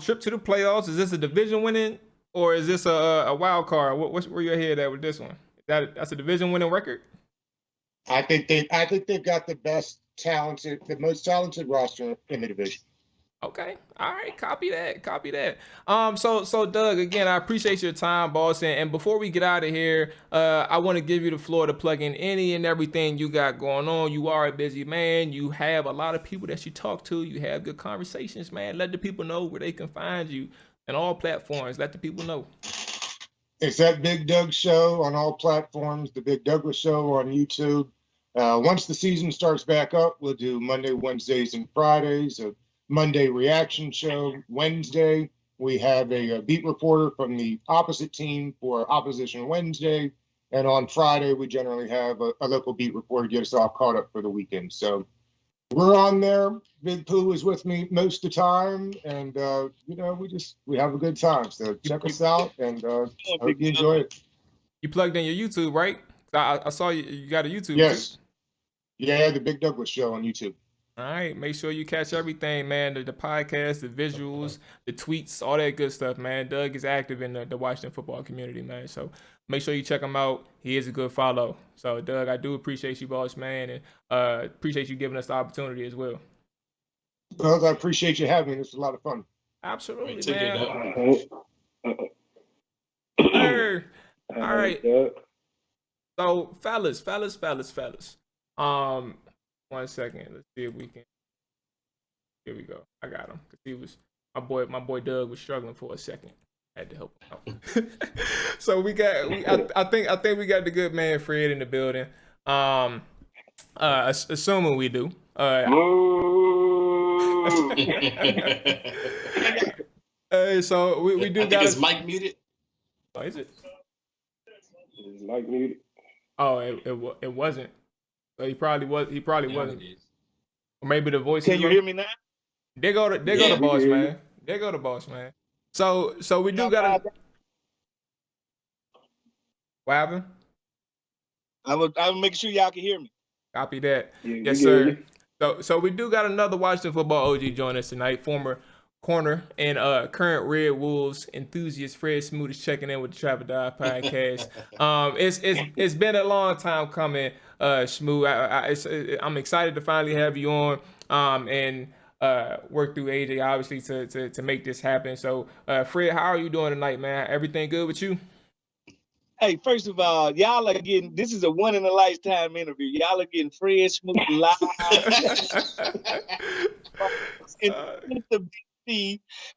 trip to the playoffs. Is this a division winning or is this a wild card? Where your head at with this one? That's a division winning record? I think they've got the most talented roster in the division. Okay. All right. Copy that. So Doug, again, I appreciate your time, boss. And before we get out of here, I want to give you the floor to plug in any and everything you got going on. You are a busy man. You have a lot of people that you talk to. You have good conversations, man. Let the people know where they can find you on all platforms. Let the people know. It's that Big Doug Show on all platforms, the Big Douglas Show on YouTube. Once the season starts back up, we'll do Monday, Wednesdays, and Fridays. Monday reaction show. Wednesday, we have a beat reporter from the opposite team for Opposition Wednesday. And on Friday, we generally have a local beat reporter get us all caught up for the weekend. So we're on there. Big Pooh is with me most of the time. And, we have a good time. So check us out, and I hope you enjoy it. You plugged in your YouTube, right? I saw you got a YouTube. Yes. Too. Yeah, the Big Douglas Show on YouTube. All right, make sure you catch everything, man. The podcast, the visuals, the tweets, all that good stuff, man. Doug is active in the Washington football community, man. So make sure you check him out. He is a good follow. So, Doug, I do appreciate you, boss, man, and appreciate you giving us the opportunity as well. Doug, I appreciate you having me. This was a lot of fun. Absolutely, man. All right. So, fellas. 1 second. Let's see if we can. Here we go. I got him. Cause he was my boy Doug was struggling for a second. I had to help him out. So I think we got the good man Fred in the building. Assuming we do. So we do got. Is Mike muted? Oh, is it? Is Mike muted? Oh, it wasn't. So he probably wasn't. Or maybe the voice. Can you hear me now? They go the boss, man. They go the boss, man. So we do got to. What happened? I will make sure y'all can hear me. Copy that. Yes, sir. So we do got another Washington football OG join us tonight. Former corner and current Red Wolves enthusiast Fred Smoot is checking in with the Trap or Die podcast. It's been a long time coming, Smoot. I'm excited to finally have you on and work through AJ obviously to make this happen. So Fred, how are you doing tonight, man? Everything good with you? Hey, first of all, y'all are getting, this is a one in a lifetime interview. Y'all are getting Fred Smoot live.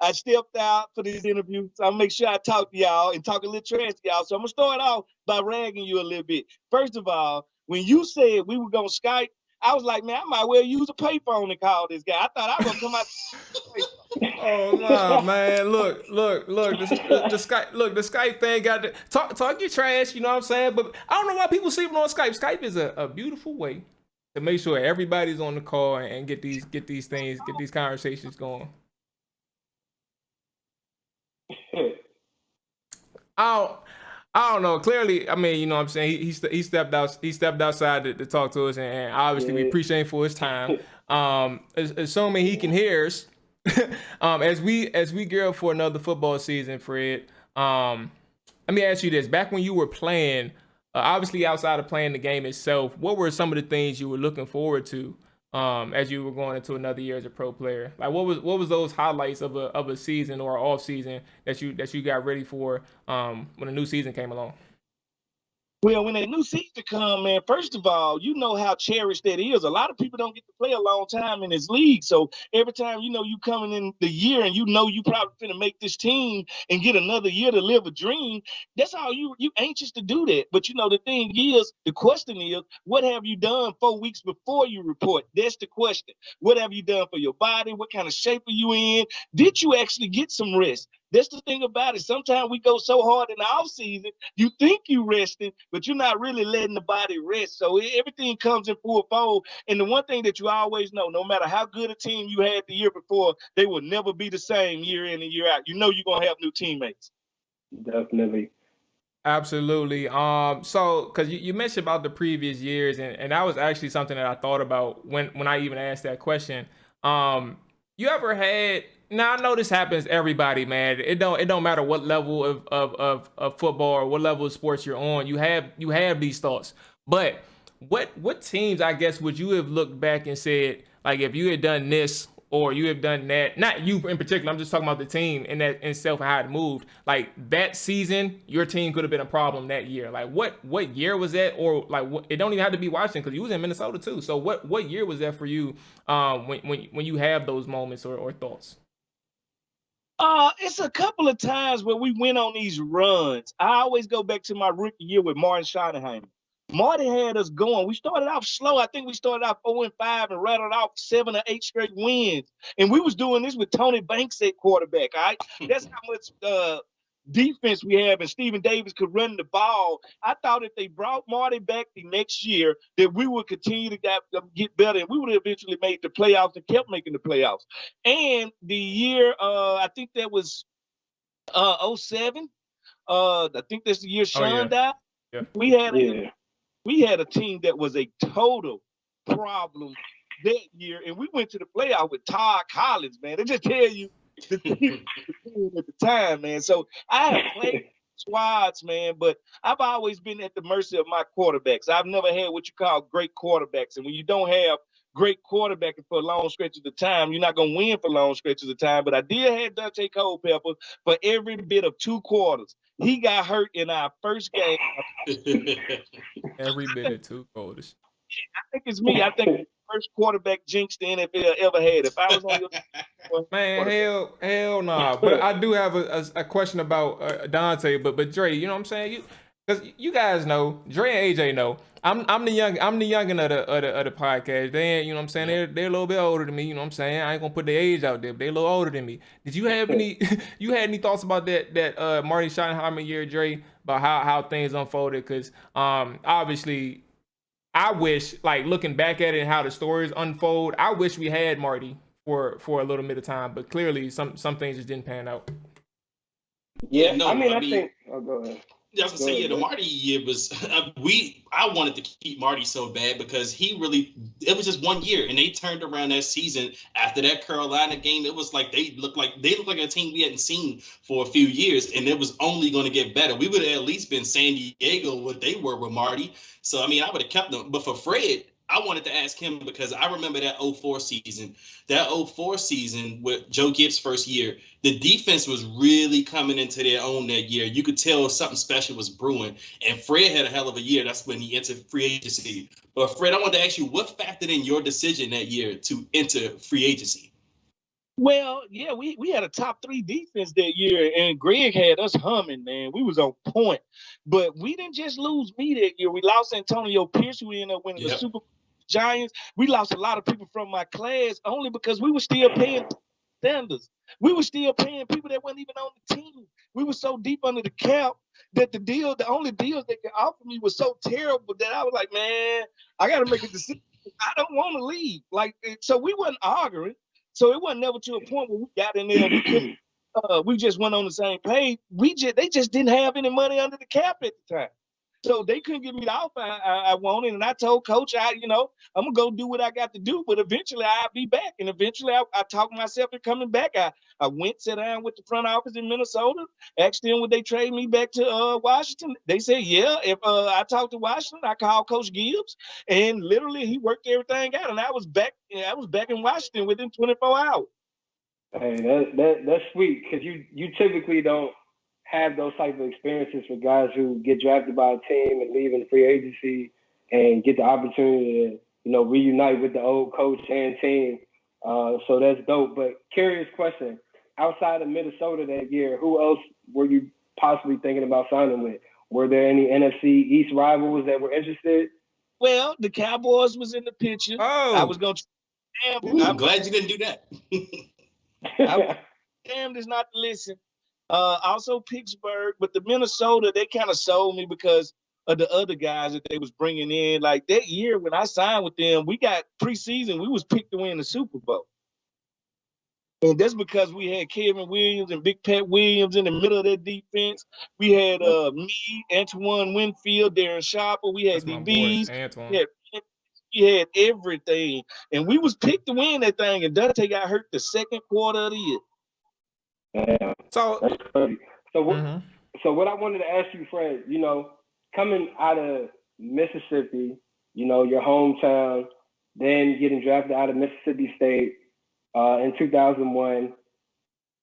I stepped out for this interview, so I'll make sure I talk to y'all and talk a little trash to y'all. So I'm going to start off by ragging you a little bit. First of all, when you said we were going to Skype, I was like, man, I might well use a payphone to call this guy. I thought I was going to come out. Oh no, man! Look! The Skype thing got to talk your trash. You know what I'm saying? But I don't know why people sleeping on Skype. Skype is a beautiful way to make sure everybody's on the call and get these conversations going. I don't know. Clearly, I mean, you know what I'm saying? He stepped outside to talk to us, and obviously we appreciate him for his time. Assuming he can hear us, as we gear up for another football season, Fred. Let me ask you this: back when you were playing, obviously outside of playing the game itself, what were some of the things you were looking forward to as you were going into another year as a pro player? Like what was those highlights of a season or off season that you got ready for when a new season came along? Well, when that new season come, man, first of all, you know how cherished that is. A lot of people don't get to play a long time in this league. So every time, you coming in the year and you probably finna make this team and get another year to live a dream, that's all you anxious to do that. But, the thing is, the question is, what have you done 4 weeks before you report? That's the question. What have you done for your body? What kind of shape are you in? Did you actually get some rest? That's the thing about it. Sometimes we go so hard in the off season, you think you resting, but you're not really letting the body rest. So everything comes in full fold. And the one thing that you always know, no matter how good a team you had the year before, they will never be the same year in and year out. You're going to have new teammates. Definitely. Absolutely. So because you mentioned about the previous years, and that was actually something that I thought about when I even asked that question. You ever had? Now I know this happens to everybody, man. It don't matter what level of football or what level of sports you're on. You have these thoughts. But what teams, I guess, would you have looked back and said, like, if you had done this or you have done that? Not you in particular. I'm just talking about the team and that itself and how it moved. Like that season, your team could have been a problem that year. Like what year was that? Or like it don't even have to be Washington because you was in Minnesota too. So what year was that for you? When you have those moments or thoughts. It's a couple of times where we went on these runs. I always go back to my rookie year with Martin Schottenheimer. Marty had us going. We started off slow. I think we started off 0-5 and rattled off 7 or 8 straight wins. And we was doing this with Tony Banks at quarterback. All right, that's how much defense we have, and Stephen Davis could run the ball. I thought if they brought Marty back the next year, that we would continue to get better, and we would have eventually made the playoffs and kept making the playoffs. And the year, I think that was 07. I think that's the year Sean died. Yeah. We had a team that was a total problem that year, and we went to the playoff with Todd Collins, man. They just tell you the team at the time, man. So I have played squads, man, but I've always been at the mercy of my quarterbacks. I've never had what you call great quarterbacks, and when you don't have great quarterbacking for long stretches of time, you're not going to win for long stretches of time. But I did have Dante Culpepper for every bit of 2 quarters. He got hurt in our first game. Every bit of 2 quarters. I think it's me. I think the first quarterback jinx the NFL ever had. If I was on your man, hell nah. But I do have a question about Dante. But Dre, you know what I'm saying? Because you guys know, Dre and AJ know, I'm the youngin of the podcast. They ain't, you know what I'm saying? They're a little bit older than me. You know what I'm saying? I ain't gonna put their age out there, but they're a little older than me. Did you have any? You had any thoughts about that Marty Schottenheimer year, Dre? About how things unfolded? Because obviously, I wish, like looking back at it and how the stories unfold, I wish we had Marty for a little bit of time. But clearly, some things just didn't pan out. Yeah, no, I think. Oh, go ahead. I was gonna say, the Marty year was I wanted to keep Marty so bad because it was just 1 year, and they turned around that season after that Carolina game. It was like they looked like a team we hadn't seen for a few years, and it was only going to get better. We would have at least been San Diego what they were with Marty. So I mean, I would have kept them. But for Fred, I wanted to ask him because I remember that 04 season. That 04 season with Joe Gibbs' first year, the defense was really coming into their own that year. You could tell something special was brewing. And Fred had a hell of a year. That's when he entered free agency. But Fred, I wanted to ask you, what factored in your decision that year to enter free agency? Well, yeah, we had a top 3 defense that year, and Greg had us humming, man. We was on point. But we didn't just lose me that year. We lost Antonio Pierce, who ended up winning the Super Bowl. Giants. We lost a lot of people from my class only because we were still paying standards. We were still paying people that weren't even on the team. We were so deep under the cap that the only deals they could offer me was so terrible that I was like, man, I got to make a decision. I don't want to leave. Like, so we wasn't arguing. So it wasn't never to a point where we got in there and we couldn't. We just went on the same page. They just didn't have any money under the cap at the time. So they couldn't give me the offer I wanted. And I told Coach, I'm going to go do what I got to do. But eventually I'll be back. And eventually I talked myself into coming back. I went, sat down with the front office in Minnesota, asked them would they trade me back to Washington. They said, yeah. If I talked to Washington, I called Coach Gibbs. And literally he worked everything out. And I was back in Washington within 24 hours. Hey, that's sweet, because you typically don't have those type of experiences for guys who get drafted by a team and leave in free agency and get the opportunity to, reunite with the old coach and team. So that's dope. But curious question, outside of Minnesota that year, who else were you possibly thinking about signing with? Were there any NFC East rivals that were interested? Well, the Cowboys was in the picture. Oh. I was going to. I'm glad you didn't do that. Damned is not to listen. Also Pittsburgh, but the Minnesota, they kind of sold me because of the other guys that they was bringing in. Like that year when I signed with them, we got preseason, we was picked to win the Super Bowl. And that's because we had Kevin Williams and Big Pat Williams in the middle of that defense. We had me, Antoine Winfield, Darren Sharper. We had DBs. We had everything. And we was picked to win that thing. And Dante got hurt the second quarter of the year. Yeah, So that's crazy. So what I wanted to ask you, Fred, coming out of Mississippi, your hometown, then getting drafted out of Mississippi State in 2001,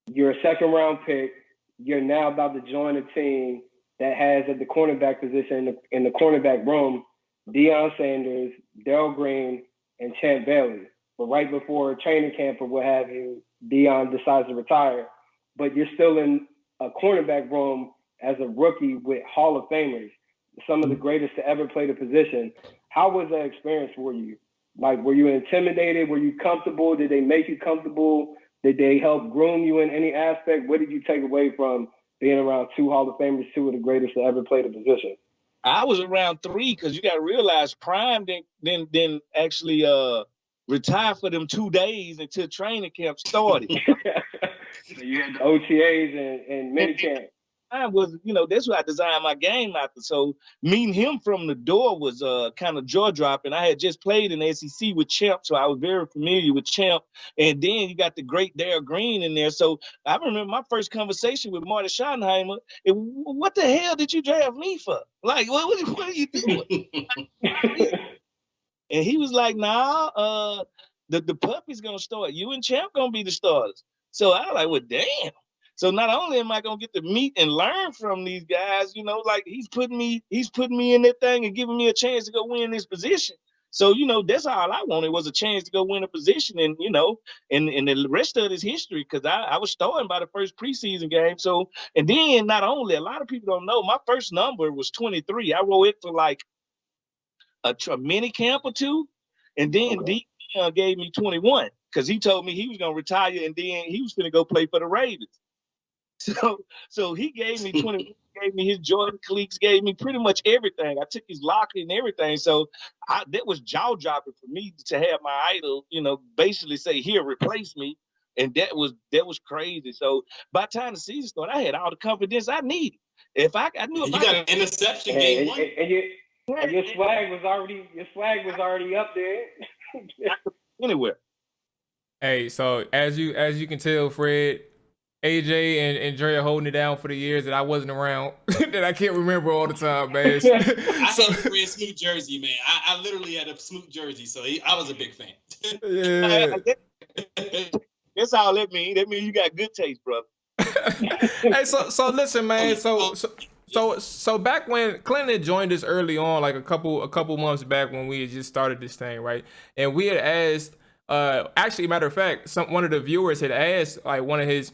you're a second round pick. You're now about to join a team that has at the cornerback position in the cornerback room, Deion Sanders, Darrell Green, and Champ Bailey. But right before training camp or what have you, Deion decides to retire. But you're still in a cornerback room as a rookie with Hall of Famers, some of the greatest to ever play the position. How was that experience for you? Like, were you intimidated? Were you comfortable? Did they make you comfortable? Did they help groom you in any aspect? What did you take away from being around two Hall of Famers, two of the greatest to ever play the position? I was around three, because you got to realize Prime didn't actually retire for them 2 days until training camp started. So you had the OTAs and minicamp. Prime was, that's what I designed my game after. So meeting him from the door was kind of jaw-dropping. I had just played in the SEC with Champ, so I was very familiar with Champ. And then you got the great Darrell Green in there. So I remember my first conversation with Marty Schottenheimer. What the hell did you draft me for? Like, what are you doing? And he was like, nah, the puppy's going to start. You and Champ going to be the starters. So I was like, well, damn. So not only am I going to get to meet and learn from these guys, like he's putting me in that thing and giving me a chance to go win this position. So, that's all I wanted, was a chance to go win a position. And, and the rest of it is history, because I was starting by the first preseason game. So, and then not only, a lot of people don't know, my first number was 23. I wrote it for like a mini camp or two. And then Deion gave me 21, because he told me he was going to retire and then he was going to go play for the Ravens. So he gave me 20, gave me his Jordan cleats, gave me pretty much everything. I took his locker and everything. So that was jaw dropping for me to have my idol, basically say, here, replace me. And that was crazy. So by the time the season started, I had all the confidence I needed. I knew you got an interception game one. And your swag was already up there. Anywhere. Hey, so as you can tell, Fred, AJ and Dre are holding it down for the years that I wasn't around, that I can't remember all the time, man. I had a Fred Smoot jersey, man. I literally had a Smoot jersey, so I was a big fan. Yeah. That's all that means. That means you got good taste, brother. Hey, so listen, man. So back when Clinton had joined us early on, like a couple months back when we had just started this thing, right? And we had asked, actually, matter of fact, one of the viewers had asked, like, one of his,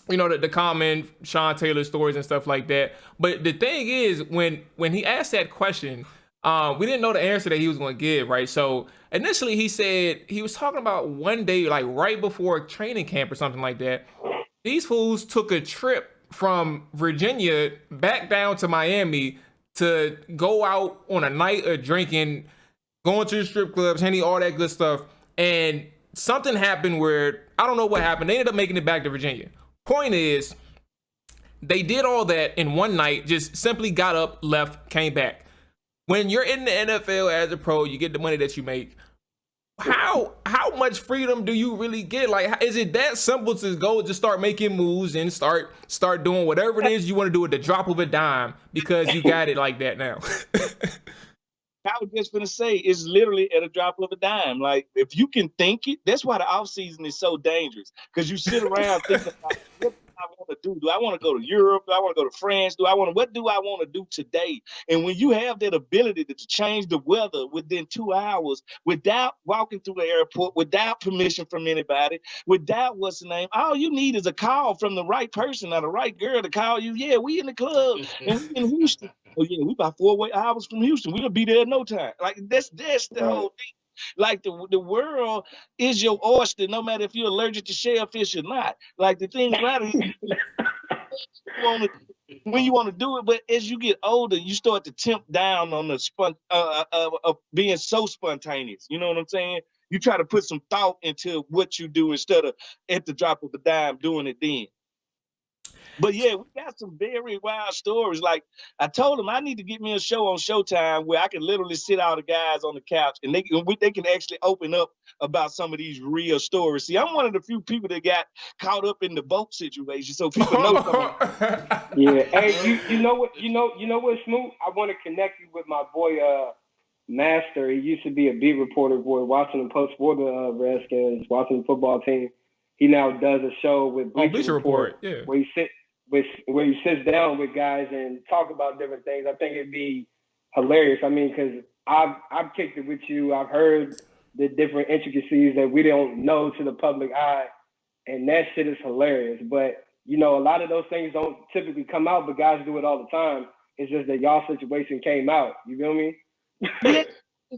the common Sean Taylor stories and stuff like that. But the thing is, when he asked that question, We didn't know the answer that he was going to give, right? So initially he said he was talking about one day, like right before training camp or something like that. These fools took a trip from Virginia back down to Miami to go out on a night of drinking, going to the strip clubs, Henny, all that good stuff. And something happened where, I don't know what happened. They ended up making it back to Virginia. Point is, they did all that in one night, just simply got up, left, came back. When you're in the NFL as a pro, you get the money that you make. How much freedom do you really get? Like, is it that simple to go just start making moves and start doing whatever it is you want to do at the drop of a dime because you got it like that now? I was just gonna say, it's literally at a drop of a dime. Like, if you can think it, that's why the off season is so dangerous. Because you sit around thinking about, what do I want to do? Do I want to go to Europe? Do I want to go to France? What do I want to do today? And when you have that ability to change the weather within 2 hours, without walking through the airport, without permission from anybody, without what's the name, all you need is a call from the right person or the right girl to call you. Yeah, we in the club and we in Houston. Oh yeah, we about 4 hours from Houston. We'll be there in no time. Like that's the whole thing. Like the world is your oyster, no matter if you're allergic to shellfish or not. Like the thing about it, when you want to do it, but as you get older, you start to tempt down on the being so spontaneous. You know what I'm saying? You try to put some thought into what you do instead of at the drop of a dime doing it then. But yeah, we got some very wild stories. Like I told him, I need to get me a show on Showtime where I can literally sit all the guys on the couch and they can actually open up about some of these real stories. See, I'm one of the few people that got caught up in the boat situation, so people know something. Yeah. Hey, you know what? You know what, Smoot? I want to connect you with my boy Master. He used to be a beat reporter for Washington Post for the Redskins, Washington football team. He now does a show with Bleacher Report, yeah, where he sits down with guys and talk about different things. I think it'd be hilarious. I mean, because I've kicked it with you. I've heard the different intricacies that we don't know to the public eye, and that shit is hilarious. But you know, a lot of those things don't typically come out, but guys do it all the time. It's just that y'all situation came out. You feel me? Yeah.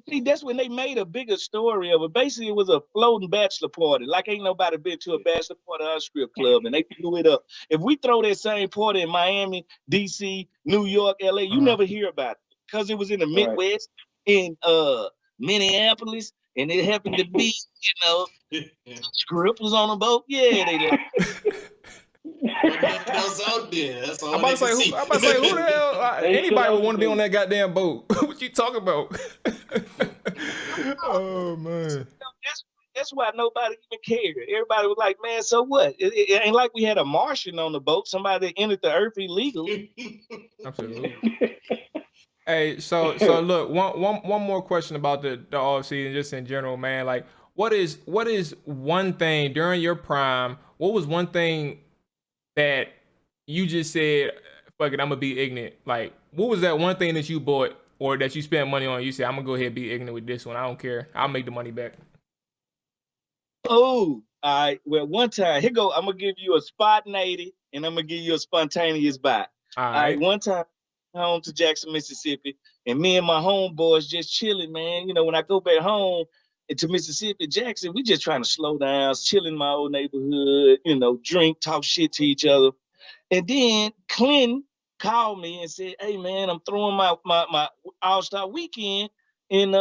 See, that's when they made a bigger story of it. Basically, it was a floating bachelor party. Like, ain't nobody been to a bachelor party or a strip club, and they blew it up. If we throw that same party in Miami, D.C., New York, L.A., you never hear about it because it was in the Midwest, in Minneapolis, and it happened to be, strippers on a boat. Yeah, they like. Else out there. That's all I'm about to say, who the hell? Anybody would want to be on that goddamn boat. What you talking about? Oh man. That's why nobody even cared. Everybody was like, man, so what? It ain't like we had a Martian on the boat, somebody that entered the earth illegally. Absolutely. Hey, so look, one more question about the off season, just in general, man. Like, what is one thing during your prime? What was one thing that you just said, fuck it, I'm gonna be ignorant? Like, what was that one thing that you bought or that you spent money on? You said, I'm gonna go ahead and be ignorant with this one. I don't care. I'll make the money back. Oh, all right. Well, one time, here go. I'm gonna give you a spot 80, and I'm gonna give you a spontaneous buy. All right. One time, home to Jackson, Mississippi, and me and my homeboys just chilling, man. You know, when I go back home to Mississippi, Jackson, we just trying to slow down, chill in my old neighborhood, drink, talk shit to each other. And then Clinton called me and said, hey, man, I'm throwing my All-Star weekend in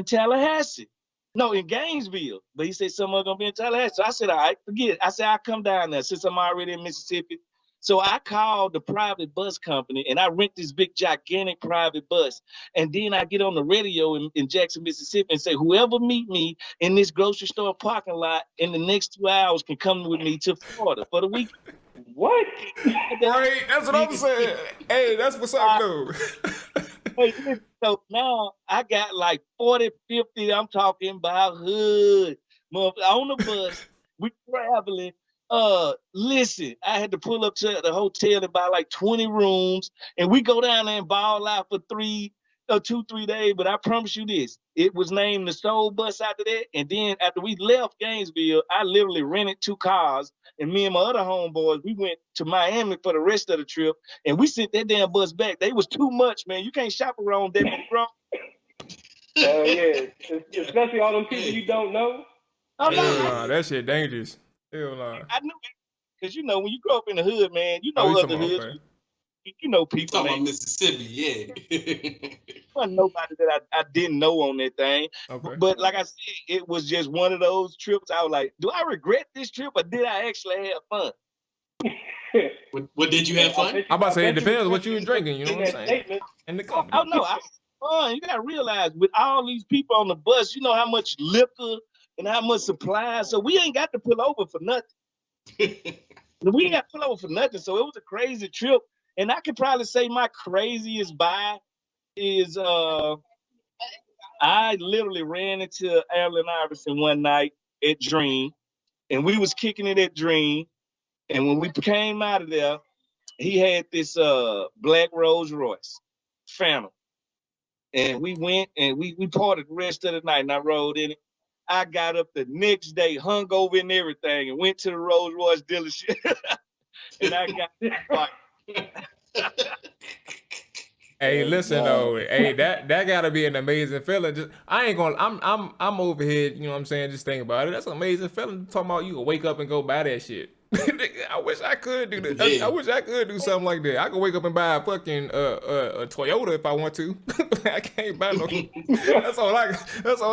Tallahassee. No, in Gainesville. But he said someone's going to be in Tallahassee. So I said, all right, forget it. I said, I'll come down there since I'm already in Mississippi. So I called the private bus company and I rent this big, gigantic private bus. And then I get on the radio in Jackson, Mississippi and say, whoever meet me in this grocery store parking lot in the next 2 hours can come with me to Florida for the weekend. What? Right, that's what I'm saying. Hey, that's what's up, dude. So now I got like 40, 50, I'm talking about hood on the bus. We traveling. Listen, I had to pull up to the hotel and buy like 20 rooms, and we go down there and ball out for 3 2-3 days, but I promise you this, it was named the Soul Bus after that. And then after we left Gainesville, I literally rented 2 cars, and me and my other homeboys, we went to Miami for the rest of the trip, and we sent that damn bus back. They was too much, man. You can't shop around that many grown. Yeah, especially all them people you don't know. Oh, no, Hell nah, that shit dangerous. Hell nah. I knew it. Because, you know, when you grow up in the hood, man, you Oh, know you other talking about- hoods. okay. You know You people, talking about man. Mississippi, yeah. There wasn't nobody that I didn't know on that thing. Okay. But like I said, it was just one of those trips. I was like, do I regret this trip or did I actually have fun? What did you have fun? I'm about to say it bet depends you what you were drinking, you know what I'm that saying? statement. And the Oh, company. no, I had fun. You got to realize with all these people on the bus, you know how much liquor and how much supplies. So we ain't got to pull over for nothing. We ain't got to pull over for nothing. So it was a crazy trip. And I could probably say my craziest buy is I literally ran into Allen Iverson one night at Dream, and we was kicking it at Dream. And when we came out of there, he had this black Rolls Royce Phantom. And we went and we partied the rest of the night, and I rode in it. I got up the next day, hungover and everything, and went to the Rolls Royce dealership. And I got Hey, listen though. Hey, that gotta be an amazing feeling. Just I ain't gonna. I'm over here. You know what I'm saying? Just think about it. That's an amazing feeling. Talking about you can wake up and go buy that shit. I wish I could do that. Yeah. I wish I could do something like that. I could wake up and buy a fucking a Toyota if I want to. I can't buy no. That's all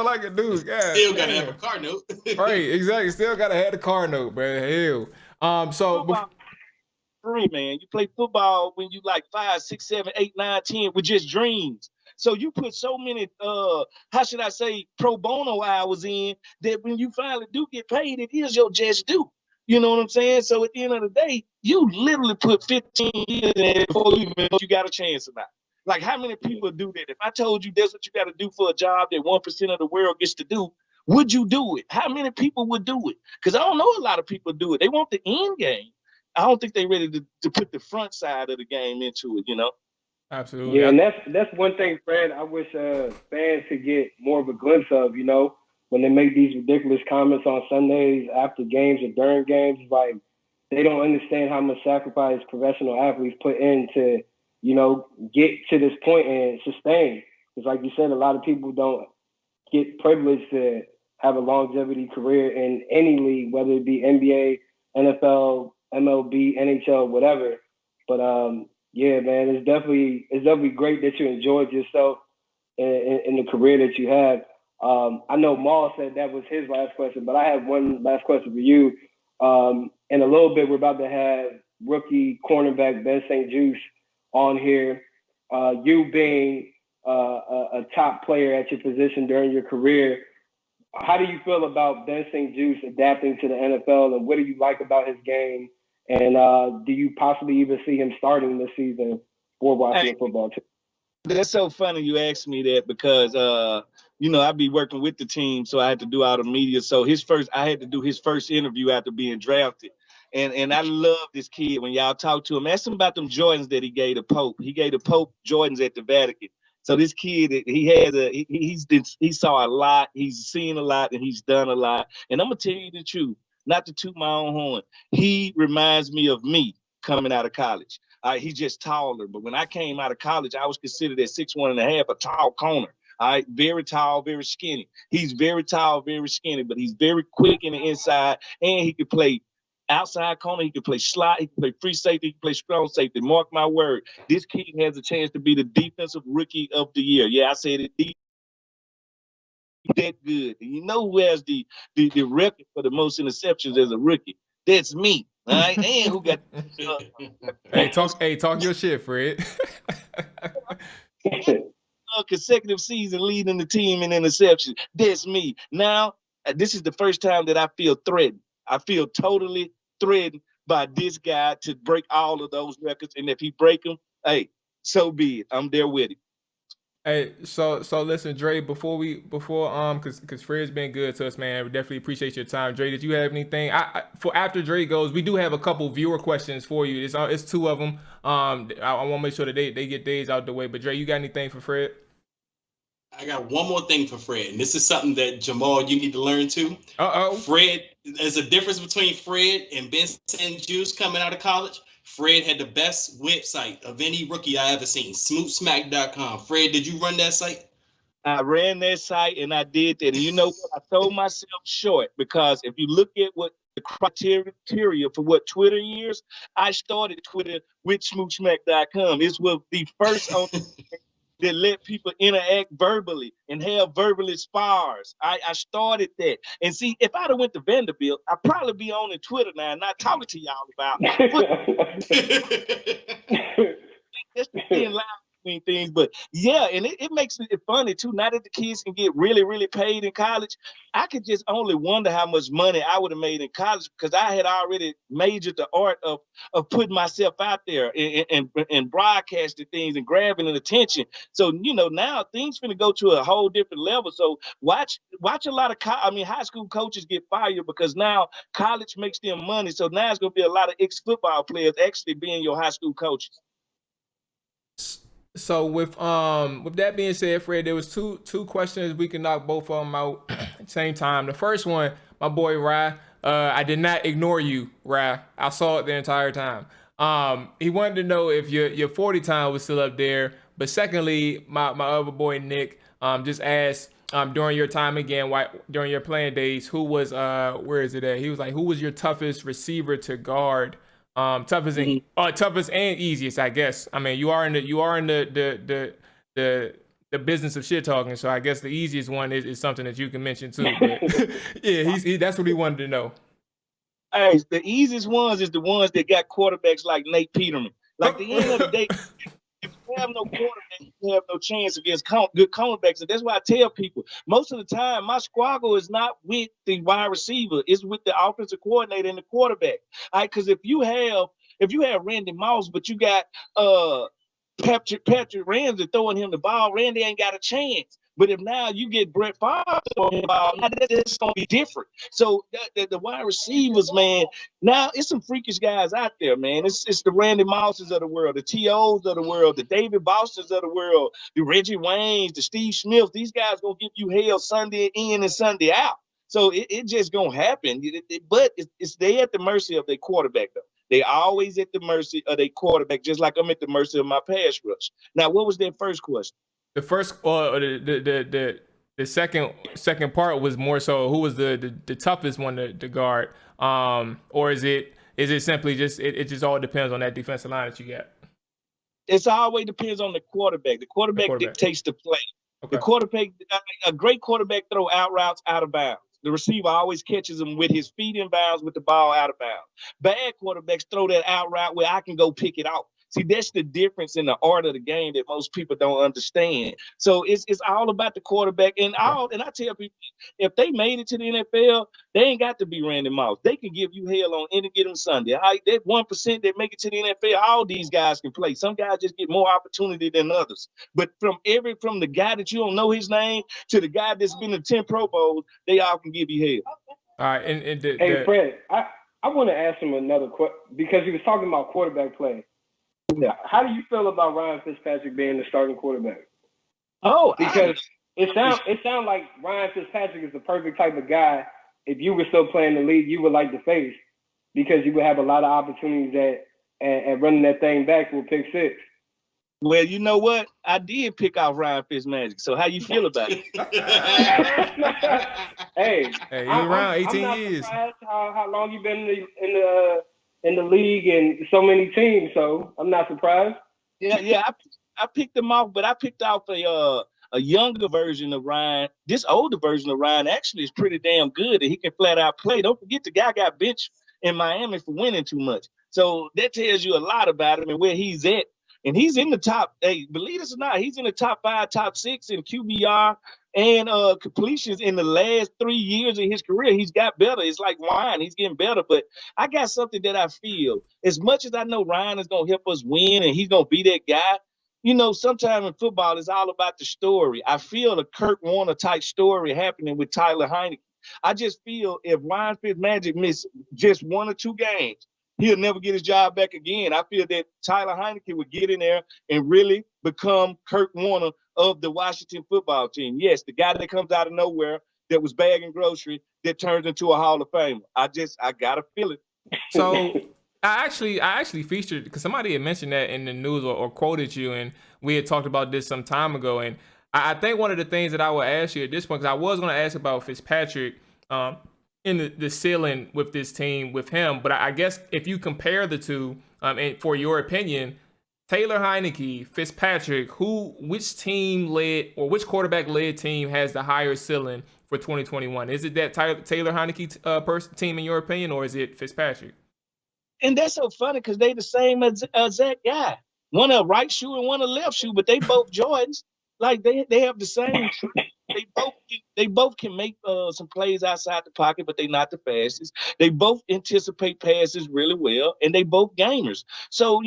I can do. God, Still gotta have a car note. Right, exactly. Still gotta have the car note, bro. Hell. So. football. Free, man. You play football when you like 5, 6, 7, 8, 9, 10 with just dreams. So you put so many how should I say pro bono hours in that when you finally do get paid, it is your just due. You know what I'm saying? So at the end of the day, you literally put 15 years in it before you even know if you got a chance or not. Like how many people do that? If I told you that's what you got to do for a job that 1% of the world gets to do, would you do it? How many people would do it? Because I don't know a lot of people do it. They want the end game. I don't think they're ready to put the front side of the game into it, you know? Absolutely. Yeah, and that's one thing, Fred, I wish fans could get more of a glimpse of, you know, when they make these ridiculous comments on Sundays after games or during games. Like, they don't understand how much sacrifice professional athletes put in to, you know, get to this point and sustain. Because like you said, a lot of people don't get privileged to have a longevity career in any league, whether it be NBA, NFL, MLB, NHL, whatever. But yeah, man, it's definitely great that you enjoyed yourself in the career that you have. I know Mual said that was his last question, but I have one last question for you. In a little bit, we're about to have rookie cornerback Ben St. Juste on here. You being a top player at your position during your career, how do you feel about Ben St. Juste adapting to the NFL, and what do you like about his game? And do you possibly even see him starting this season for Washington football team? That's so funny you asked me that because, you know, I be working with the team, so I had to do all the media. So I had to do his first interview after being drafted. And I love this kid. When y'all talk to him, ask him about them Jordans that he gave the Pope. He gave the Pope Jordans at the Vatican. So this kid, he saw a lot, he's seen a lot, and he's done a lot. And I'm gonna tell you the truth, not to toot my own horn. He reminds me of me coming out of college. He's just taller, but when I came out of college, I was considered at 6'1.5", a tall corner. All right, very tall, very skinny. He's very tall, very skinny, but he's very quick in the inside, and he could play outside corner, he can play slot, he can play free safety, he can play strong safety. Mark my word, this kid has a chance to be the defensive rookie of the year. Yeah, I said it. That good. And you know who has the record for the most interceptions as a rookie? That's me. All right, and who got talk your shit, Fred. consecutive season leading the team in interceptions. That's me. Now, this is the first time that I feel threatened. I feel totally threatened by this guy to break all of those records. And if he break them, hey, so be it. I'm there with him. Hey, so listen, Dre, before cause Fred's been good to us, man. We definitely appreciate your time. Dre, did you have anything? For after Dre goes, we do have a couple viewer questions for you. It's 2 of them. I want to make sure that they get theirs out the way. But Dre, you got anything for Fred? I got one more thing for Fred, and this is something that Jamal, you need to learn too. Fred, there's a difference between Fred and Ben Juice coming out of college. Fred had the best website of any rookie I ever seen, Smoot.mark. Fred, did you run that site? I ran that site and I did that. And you know what? I sold myself short because if you look at what the criteria for what Twitter is, I started Twitter with Smootsmack.com. It's was the first on that let people interact verbally and have verbally spars. I started that. And see, if I'd have went to Vanderbilt, I'd probably be on the Twitter now, not talking to y'all about just being loud between things. But yeah, and it makes it funny too. Now that the kids can get really, really paid in college, I could just only wonder how much money I would have made in college because I had already majored the art of putting myself out there and broadcasting things and grabbing an attention. So you know now things finna go to a whole different level. So watch a lot of high school coaches get fired because now college makes them money. So now it's gonna be a lot of ex-football players actually being your high school coaches. So with that being said, Fred, there was two questions. We can knock both of them out at the same time. The first one, my boy Rye, I did not ignore you, Rye. I saw it the entire time. He wanted to know if your 40 time was still up there. But secondly, my other boy Nick just asked during your time again, during your playing days, who was where is it at? He was like, who was your toughest receiver to guard? Toughest and easiest, I guess. I mean, you are in the business of shit talking, so I guess the easiest one is something that you can mention too. But yeah, that's what he wanted to know. Hey, the easiest ones is the ones that got quarterbacks like Nate Peterman. Like the end of the day, if you have no quarterback, you have no chance against good cornerbacks. And that's why I tell people most of the time my squabble is not with the wide receiver, it's with the offensive coordinator and the quarterback. All right, because if you have Randy Moss, but you got Patrick Ramsey throwing him the ball, Randy ain't got a chance. But if now you get Brett Favre throwing him the ball, now that's going to be different. So the wide receivers, man, now it's some freakish guys out there, man. It's the Randy Mosses of the world, the T.O.s of the world, the David Bostons of the world, the Reggie Waynes, the Steve Smiths. These guys going to give you hell Sunday in and Sunday out. So it just going to happen. But they at the mercy of their quarterback, though. They always at the mercy of their quarterback, just like I'm at the mercy of my pass rush. Now, what was their first question? The first, the second part was more so who was the toughest one to guard, or is it simply just it just all depends on that defensive line that you got? It's always depends on the quarterback. The quarterback dictates the play. Okay. The quarterback, a great quarterback throw out routes out of bounds. The receiver always catches them with his feet in bounds with the ball out of bounds. Bad quarterbacks throw that out route where I can go pick it off. See, that's the difference in the art of the game that most people don't understand. So it's all about the quarterback. And I tell people, if they made it to the NFL, they ain't got to be Randy Moss. They can give you hell on any given Sunday. That 1% that make it to the NFL, all these guys can play. Some guys just get more opportunity than others. But from the guy that you don't know his name to the guy that's been in 10 Pro Bowls, they all can give you hell. All right. Hey, Fred, I want to ask him another question because he was talking about quarterback play. Yeah. How do you feel about Ryan Fitzpatrick being the starting quarterback? Because it sounds like Ryan Fitzpatrick is the perfect type of guy. If you were still playing the league, you would like to face because you would have a lot of opportunities at running that thing back with pick six. Well, you know what? I did pick out Ryan Fitzmagic. So how you feel about it? Hey, you around 18 I'm not years. Surprised how long you been in the league and so many teams, so I'm not surprised. Yeah, I picked him off, but I picked off a younger version of Ryan. This older version of Ryan actually is pretty damn good, and he can flat out play. Don't forget the guy got benched in Miami for winning too much. So that tells you a lot about him and where he's at. And he's in the top, hey, believe this or not, he's in the top 5, top 6 in QBR and completions in the last 3 years of his career. He's got better. It's like wine. He's getting better. But I got something that I feel. As much as I know Ryan is going to help us win and he's going to be that guy, you know, sometimes in football, it's all about the story. I feel a Kurt Warner type story happening with Tyler Heinicke. I just feel if Ryan Fitzmagic missed just 1 or 2 games, he'll never get his job back again. I feel that Tyler Heinicke would get in there and really become Kurt Warner of the Washington football team. Yes, the guy that comes out of nowhere that was bagging grocery that turns into a Hall of Famer. I gotta feel it. So I actually featured, because somebody had mentioned that in the news or quoted you, and we had talked about this some time ago. And I think one of the things that I would ask you at this point, because I was going to ask about Fitzpatrick in the ceiling with this team with him, but I guess if you compare the two, and for your opinion, Taylor Heinicke, Fitzpatrick, which team led or which quarterback led team has the higher ceiling for 2021? Is it that Taylor Heinicke team in your opinion, or is it Fitzpatrick? And that's so funny because they the same exact guy. One a right shoe and one a left shoe, but they both Jordans. Like they have the same. They both can make some plays outside the pocket, but they're not the fastest. They both anticipate passes really well, and they both gamers. So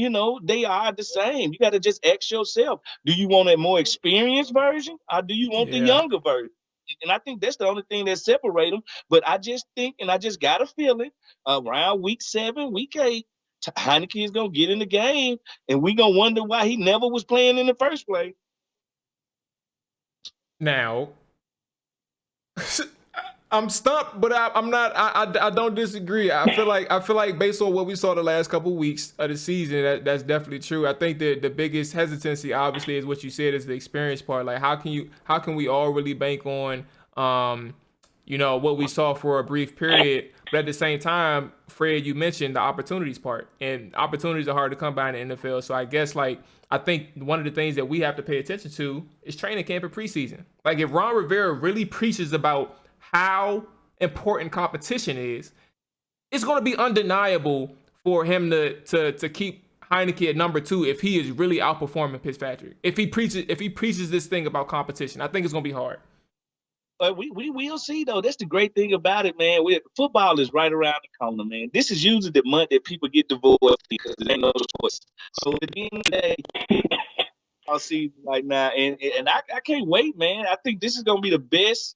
they are the same. You got to just ask yourself: do you want a more experienced version, or do you want the younger version? And I think that's the only thing that separates them. But I just think, and I just got a feeling, around week 7, week 8, Heinicke is going to get in the game, and we're going to wonder why he never was playing in the first place. Now, I'm stumped, but I'm not. I don't disagree. I feel like based on what we saw the last couple of weeks of the season, that's definitely true. I think that the biggest hesitancy, obviously, is what you said, is the experience part. Like, how can we all really bank on, what we saw for a brief period? But at the same time, Fred, you mentioned the opportunities part, and opportunities are hard to come by in the NFL. So I guess I think one of the things that we have to pay attention to is training camp and preseason. Like, if Ron Rivera really preaches about how important competition is, it's going to be undeniable for him to keep Heinicke at number 2 if he is really outperforming Fitzpatrick. If he preaches this thing about competition, I think it's going to be hard. But we will see, though. That's the great thing about it, man. Football is right around the corner, man. This is usually the month that people get divorced because there ain't no choice. So at the end of the day, I'll see right now, and I can't wait, man. I think this is going to be the best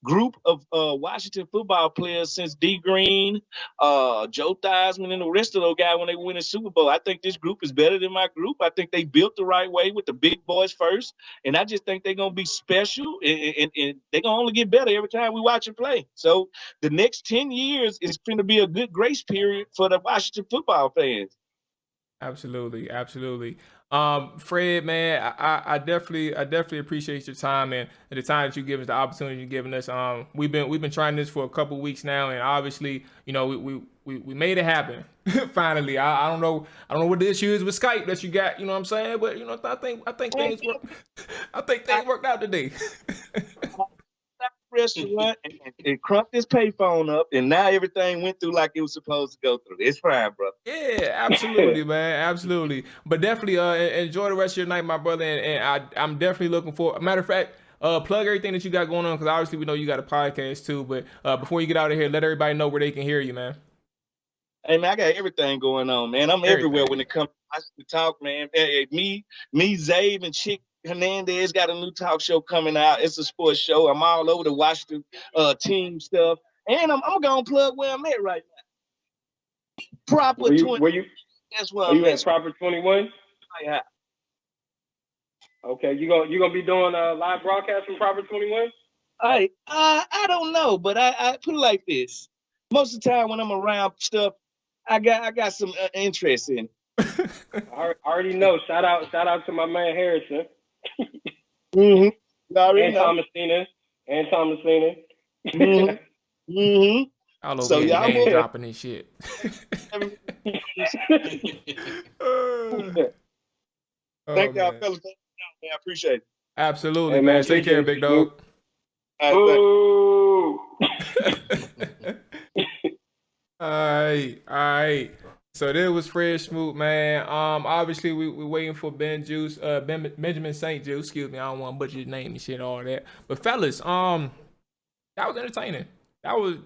group of Washington football players since D. Green, Joe Theismann, and the rest of those guys when they win a Super Bowl. I think this group is better than my group. I think they built the right way with the big boys first, and I just think they're going to be special, and they're going to only get better every time we watch them play. So the next 10 years is going to be a good grace period for the Washington football fans. Absolutely. Fred, man, I definitely appreciate your time and the time that you give us, the opportunity you're giving us. We've been trying this for a couple weeks now, and obviously, we made it happen. Finally. I don't know what the issue is with Skype that you got, you know what I'm saying? But I think things worked out today. Restaurant and crunked this payphone up, and now everything went through like it was supposed to go through. It's fine, bro. Yeah, absolutely, man, absolutely. But definitely enjoy the rest of your night, my brother, and I'm definitely looking for. Matter of fact, plug everything that you got going on, because obviously we know you got a podcast too. But before you get out of here, let everybody know where they can hear you, man. Hey, man, I got everything going on, man. I'm everywhere when it comes to talk, man. Hey, me, Zabe, and Chick Hernandez got a new talk show coming out. It's a sports show. I'm all over the Washington team stuff. And I'm going to plug where I'm at right now. Proper 20. That's where I'm at. At Proper 21? Yeah. Okay, you gonna be doing a live broadcast from Proper 21? I don't know, but I put it like this. Most of the time when I'm around stuff, I got some interest in it. I already know. Shout out to my man Harrison. Mm-hmm. And Thomasina. Mm-hmm. Mm-hmm. All over here name dropping this shit. Thank y'all, fellas. Man, I appreciate it. Absolutely, man. Take care, big dog. All right. So there was Fred Smoot, man. Obviously we're waiting for Benjamin St. Juice. Excuse me, I don't want to butcher his name and shit, all that. But fellas, that was entertaining. That was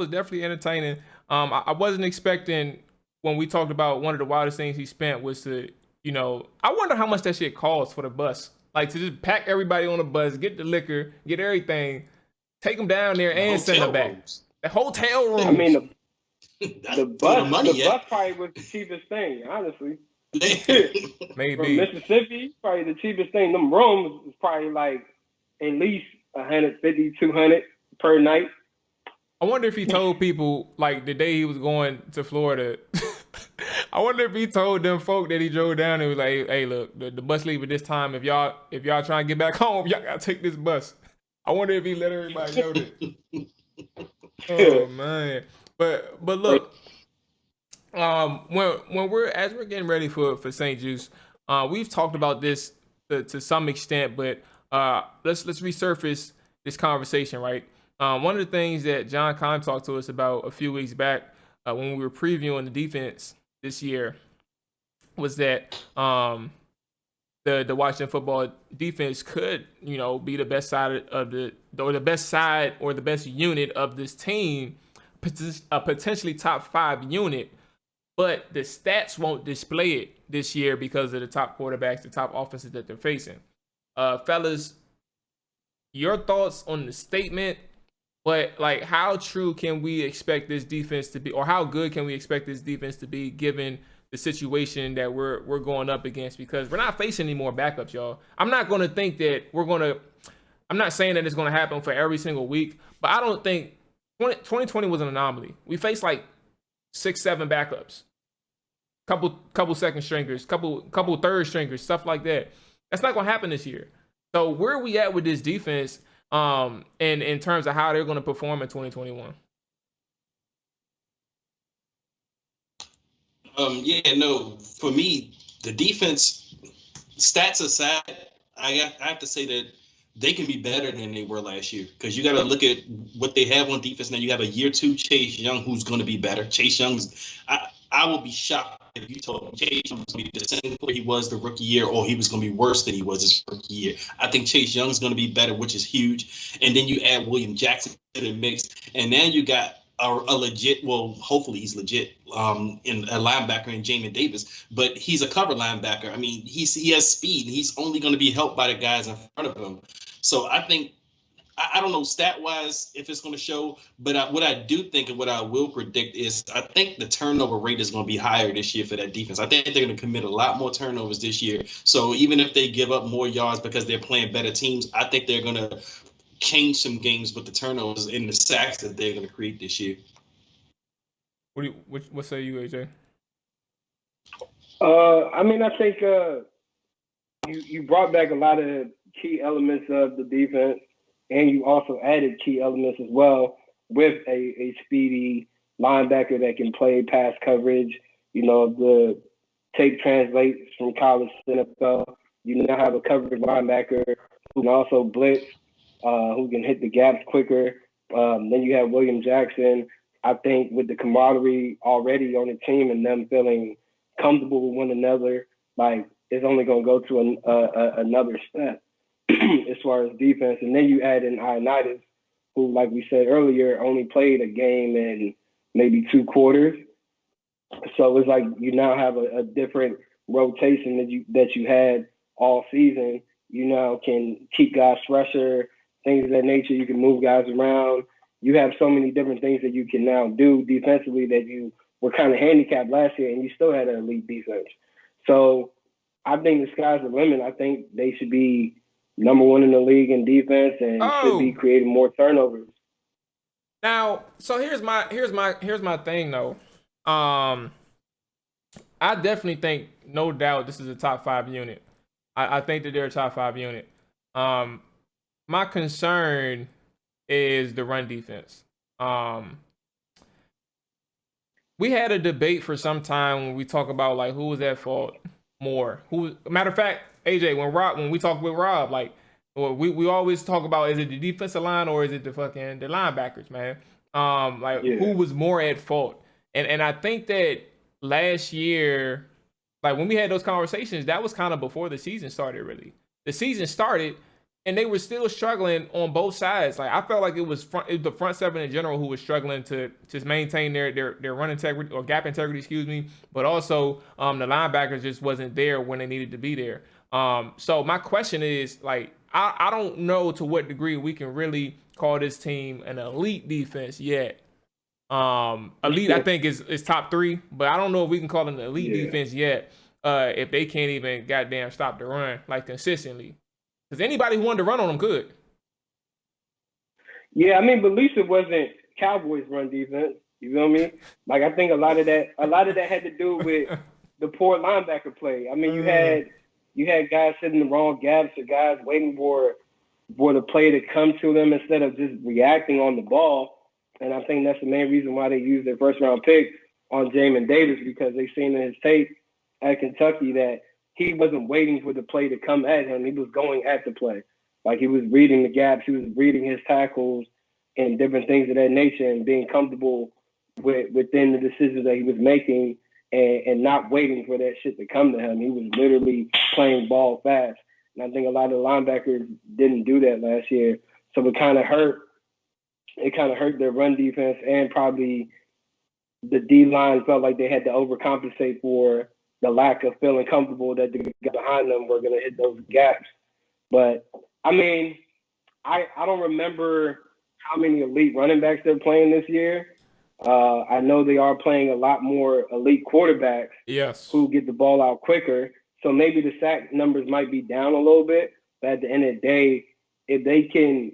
definitely entertaining. I wasn't expecting, when we talked about one of the wildest things he spent was to, I wonder how much that shit costs for the bus. Like, to just pack everybody on the bus, get the liquor, get everything, take them down there, and send them back. The hotel room. I mean, the bus probably was the cheapest thing, honestly. From Maybe. Mississippi, probably the cheapest thing. Them rooms is probably like at least 150, 200 per night. I wonder if he told people like the day he was going to Florida. I wonder if he told them folk that he drove down and was like, "Hey, look, the bus leave at this time. If y'all trying to get back home, y'all gotta take this bus." I wonder if he let everybody know that. Oh man, but look, when we're getting ready for St. Juice, we've talked about this to some extent, but let's resurface this conversation, right? One of the things that John Kahn talked to us about a few weeks back when we were previewing the defense this year was that the Washington football defense could, be the best side of the best unit of this team, a potentially top 5 unit, but the stats won't display it this year because of the top quarterbacks, the top offenses that they're facing. Fellas, your thoughts on the statement? But like, how true can we expect this defense to be, or how good can we expect this defense to be given the situation that we're going up against? Because we're not facing any more backups, y'all. I'm not going to think that I'm not saying that it's going to happen for every single week, but I don't think 2020 was an anomaly. We faced like 6-7 backups, couple second stringers, couple third stringers, stuff like that. That's not going to happen this year. So where are we at with this defense? And in terms of how they're going to perform in 2021. For me, the defense, stats aside, I have to say that they can be better than they were last year, because you got to look at what they have on defense now. You have a year 2 Chase Young who's going to be better. Chase Young's, I will be shocked if you told me Chase Young was going to be the same way he was the rookie year, or he was going to be worse than he was his rookie year. I think Chase Young's going to be better, which is huge. And then you add William Jackson to the mix, and now you got a legit, well, hopefully he's legit, in a linebacker in Jamin Davis, but he's a cover linebacker. I mean, he has speed, and he's only going to be helped by the guys in front of him. So I think, I don't know stat-wise if it's going to show, but what I do think and what I will predict is I think the turnover rate is going to be higher this year for that defense. I think they're going to commit a lot more turnovers this year. So even if they give up more yards because they're playing better teams, I think they're going to change some games with the turnovers and the sacks that they're going to create this year. What say you, AJ? I think you brought back a lot of key elements of the defense, and you also added key elements as well with a speedy linebacker that can play pass coverage. The tape translates from college to NFL. You now have a coverage linebacker who can also blitz, who can hit the gaps quicker. Then you have William Jackson. I think with the camaraderie already on the team and them feeling comfortable with one another, like, it's only going to go to another step as far as defense. And then you add in Heinicke, who, like we said earlier, only played a game in maybe 2 quarters. So it's like you now have a different rotation that you had all season. You now can keep guys fresher, things of that nature. You can move guys around. You have so many different things that you can now do defensively that you were kind of handicapped last year, and you still had an elite defense. So I think the sky's the limit. I think they should be number 1 in the league in defense and should be creating more turnovers. Now, so here's my thing though. I definitely think, no doubt, this is a top 5 unit. I think that they're a top 5 unit. My concern is the run defense. We had a debate for some time when we talk about like who was at fault more. Matter of fact, AJ, when we talk with Rob, like we always talk about, is it the defensive line or is it the linebackers, man? Who was more at fault? And I think that last year, like when we had those conversations, that was kind of before the season started. Really, the season started, and they were still struggling on both sides. Like I felt like it was the front seven in general who was struggling to just maintain their run integrity or gap integrity, but also the linebackers just wasn't there when they needed to be there. So my question is, like, I don't know to what degree we can really call this team an elite defense yet. Elite, I think, is top 3, but I don't know if we can call it an elite defense yet. if they can't even goddamn stop the run like consistently. Because anybody who wanted to run on them could. Yeah, I mean, but at least it wasn't Cowboys run defense. You feel me? Like, I think a lot of that had to do with the poor linebacker play. I mean, you had guys sitting in the wrong gaps or guys waiting for the play to come to them instead of just reacting on the ball. And I think that's the main reason why they used their first round pick on Jamin Davis, because they seen in his tape at Kentucky that he wasn't waiting for the play to come at him. He was going at the play. Like, he was reading the gaps, he was reading his tackles and different things of that nature, and being comfortable within the decisions that he was making and not waiting for that shit to come to him. He was literally playing ball fast. And I think a lot of the linebackers didn't do that last year. So it kind of hurt their run defense, and probably the D-line felt like they had to overcompensate for the lack of feeling comfortable that the guys behind them were going to hit those gaps. But, I mean, I don't remember how many elite running backs they're playing this year. I know they are playing a lot more elite quarterbacks who get the ball out quicker. So maybe the sack numbers might be down a little bit. But at the end of the day, if they can,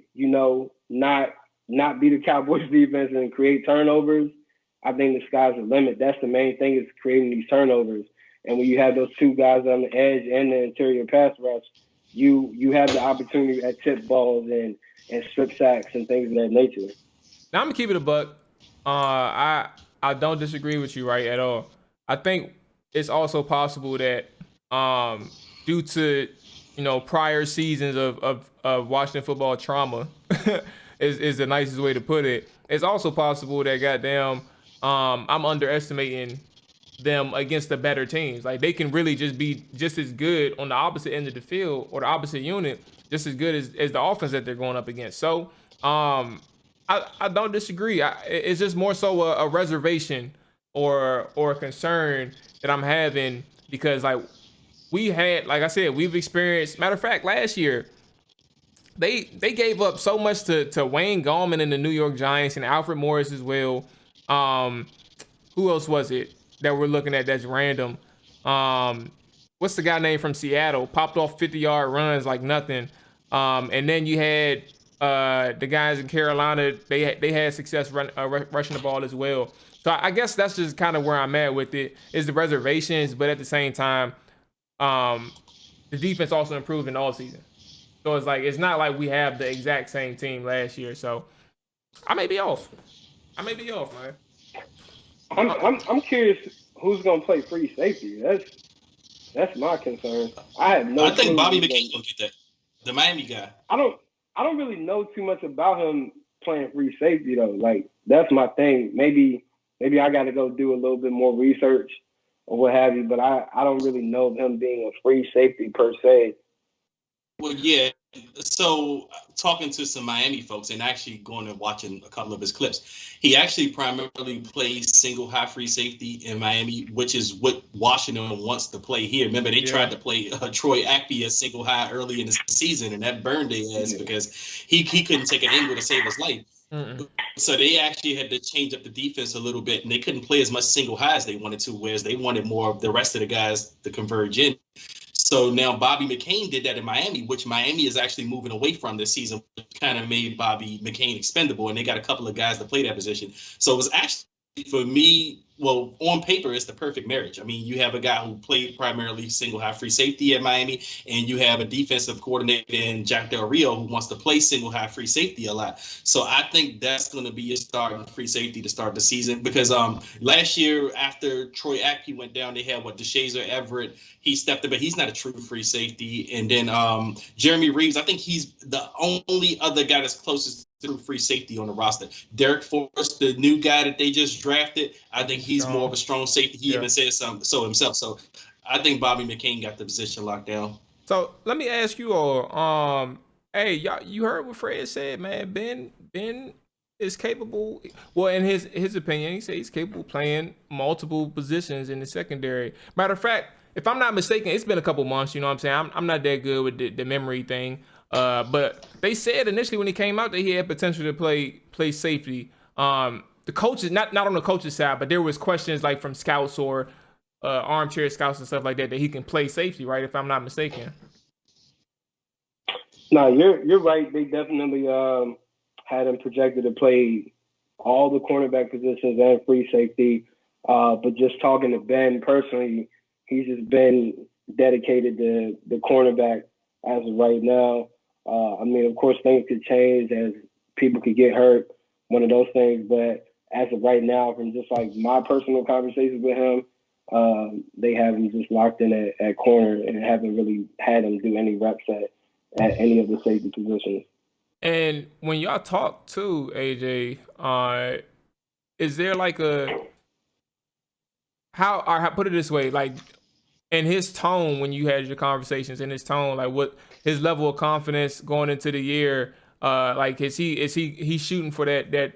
not be the Cowboys defense and create turnovers, I think the sky's the limit. That's the main thing, is creating these turnovers. And when you have those two guys on the edge and the interior pass rush, you have the opportunity at tip balls and strip sacks and things of that nature. Now I'm gonna keep it a buck. I don't disagree with you, right, at all. I think it's also possible that due to prior seasons of Washington football trauma is the nicest way to put it. It's also possible that goddamn I'm underestimating them against the better teams. Like, they can really just be just as good on the opposite end of the field, or the opposite unit, just as good as the offense that they're going up against. So I don't disagree. It's just more so a reservation or a concern that I'm having, because like I said, we've experienced, matter of fact, last year, they gave up so much to Wayne Gallman and the New York Giants, and Alfred Morris as well. Who else was it that we're looking at that's random? What's the guy named from Seattle? Popped off 50-yard runs like nothing. And then you had the guys in Carolina. They had success rushing the ball as well. So I guess that's just kind of where I'm at with it, is the reservations. But at the same time, the defense also improved in all season. So it's not like we have the exact same team last year. So I may be off. Man. I'm curious who's gonna play free safety. That's my concern. I think Bobby McCain will get that. The Miami guy. I don't really know too much about him playing free safety though. Like, that's my thing. Maybe I got to go do a little bit more research or what have you. But I don't really know of him being a free safety per se. Well, yeah. So talking to some Miami folks and actually going and watching a couple of his clips, he actually primarily plays single high free safety in Miami, which is what Washington wants to play here. Remember, they tried to play Troy Aikman as single high early in the season, and that burned their ass because he couldn't take an angle to save his life. Mm-mm. So they actually had to change up the defense a little bit, and they couldn't play as much single high as they wanted to, whereas they wanted more of the rest of the guys to converge in. So now Bobby McCain did that in Miami, which Miami is actually moving away from this season, which kind of made Bobby McCain expendable, and they got a couple of guys to play that position. So it was actually, for me, well, on paper, it's the perfect marriage. I mean, you have a guy who played primarily single high free safety at Miami, and you have a defensive coordinator in Jack Del Rio who wants to play single high free safety a lot. So I think that's going to be your starting free safety to start the season, because last year after Troy Aikman went down, they had DeShazer Everett. He stepped up, but he's not a true free safety. And then Jeremy Reeves, I think he's the only other guy that's closest to free safety on the roster. Derek Forrest, the new guy that they just drafted, I think he's more of a strong safety. He even said so himself. So I think Bobby McCain got the position locked down. So let me ask you all, hey, y'all, you heard what Fred said, man. Ben is capable. Well, in his opinion, he said he's capable of playing multiple positions in the secondary. Matter of fact, if I'm not mistaken, it's been a couple months, you know what I'm saying? I'm not that good with the memory thing. But they said initially when he came out that he had potential to play safety. The coaches, not on the coach's side, but there was questions like from scouts or armchair scouts and stuff like that he can play safety, right? If I'm not mistaken. No, you're right. They definitely had him projected to play all the cornerback positions and free safety. But just talking to Ben personally, he's just been dedicated to the cornerback as of right now. I mean, of course, things could change as people could get hurt, one of those things. But as of right now, from just like my personal conversations with him, they have him just locked in at corner and haven't really had him do any reps at any of the safety positions. And when y'all talk too, AJ, is there like how put it this way, like in his tone when you had your conversations, in his tone, like what his level of confidence going into the year, like is he shooting for that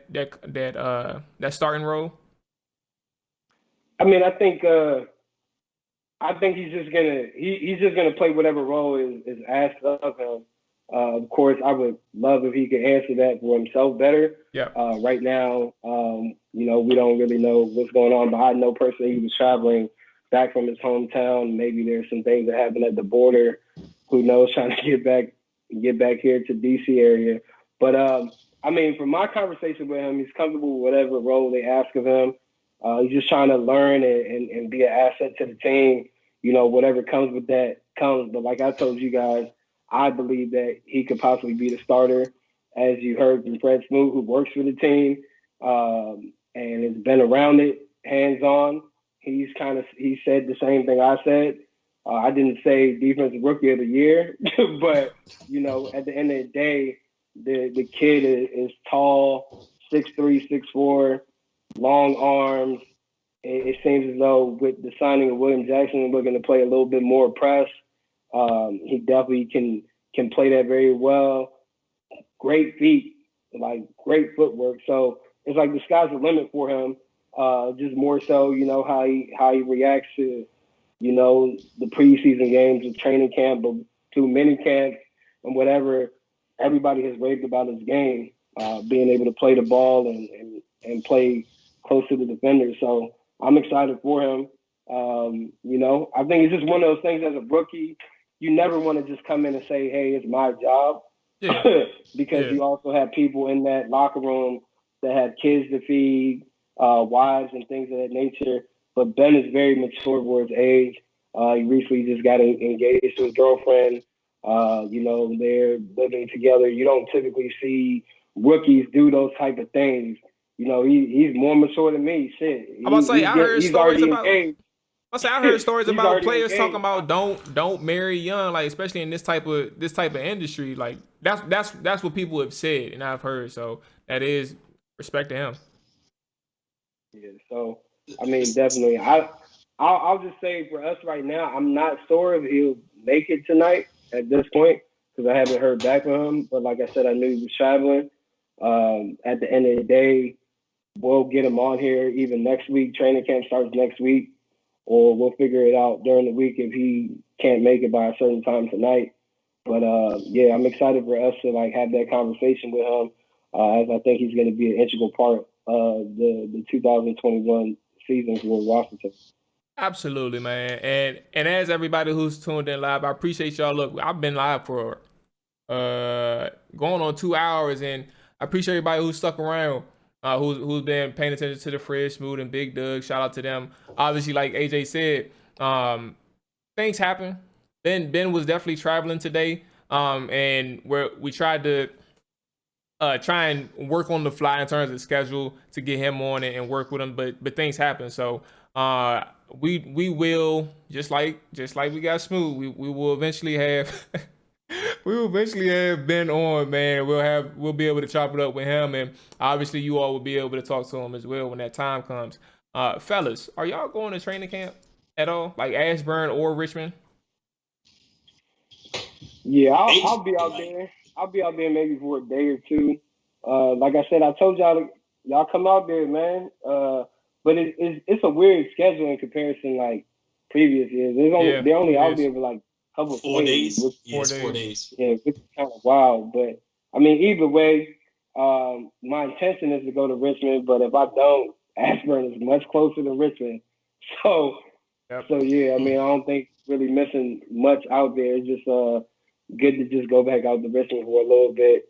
starting role? I mean, I think he's just gonna play whatever role is asked of him. Of course, I would love if he could answer that for himself better. Yeah. Right now, we don't really know what's going on, but I know personally he was traveling back from his hometown. Maybe there's some things that happened at the border. Who knows? Trying to get back here to DC area. But I mean, from my conversation with him, he's comfortable with whatever role they ask of him. He's just trying to learn and be an asset to the team. Whatever comes with that comes. But like I told you guys, I believe that he could possibly be the starter, as you heard from Fred Smoot, who works for the team and has been around it, hands-on. He said the same thing I said. I didn't say defensive rookie of the year, but, at the end of the day, the kid is tall, 6'3", 6'4", long arms. It seems as though with the signing of William Jackson, we're going to play a little bit more press. He definitely can play that very well. Great feet, like great footwork. So it's like the sky's the limit for him. Just more so, how he reacts to, the preseason games, the training camp, but to mini camp and whatever. Everybody has raved about his game, being able to play the ball and play close to the defender. So I'm excited for him. I think it's just one of those things as a rookie. You never want to just come in and say, hey, it's my job. Yeah. Because you also have people in that locker room that have kids to feed, wives and things of that nature. But Ben is very mature for his age. He recently just got engaged to his girlfriend. They're living together. You don't typically see rookies do those type of things. He's more mature than me. Shit. I'm about to say, I heard stories about engaged. I heard stories about players engaged. talking about don't marry young, like especially in this type of industry. Like that's what people have said and I've heard. So that is respect to him. Yeah. So I mean, definitely. I'll just say for us right now, I'm not sure if he'll make it tonight at this point because I haven't heard back from him. But like I said, I knew he was traveling. At the end of the day, we'll get him on here even next week. Training camp starts next week. Or we'll figure it out during the week if he can't make it by a certain time tonight. But I'm excited for us to have that conversation with him, as I think he's going to be an integral part of the 2021 season for Washington. Absolutely, man. And as everybody who's tuned in live, I appreciate y'all. Look, I've been live for going on 2 hours, and I appreciate everybody who's stuck around. Who's been paying attention to the Fred, Smoot, and Big Doug. Shout out to them. Obviously, like AJ said, things happen. Ben was definitely traveling today, and we tried to try and work on the fly in terms of schedule to get him on and work with him, but things happen. So we will just like we got Smoot. We will eventually have. We will eventually have Ben on, man. We'll be able to chop it up with him, and obviously you all will be able to talk to him as well when that time comes. Fellas, are y'all going to training camp at all, like Ashburn or Richmond? Yeah, I'll be out there. I'll be out there maybe for a day or two. Like I said, I told y'all come out there, man. But it's a weird schedule in comparison like previous years. They're only out there for couple 4 days. Yes, 4 days. Yeah, it's kind of wild. But I mean, either way, my intention is to go to Richmond. But if I don't, Ashburn is much closer to Richmond. So Yep. So yeah, I mean, I don't think really missing much out there. It's just good to just go back out to Richmond for a little bit.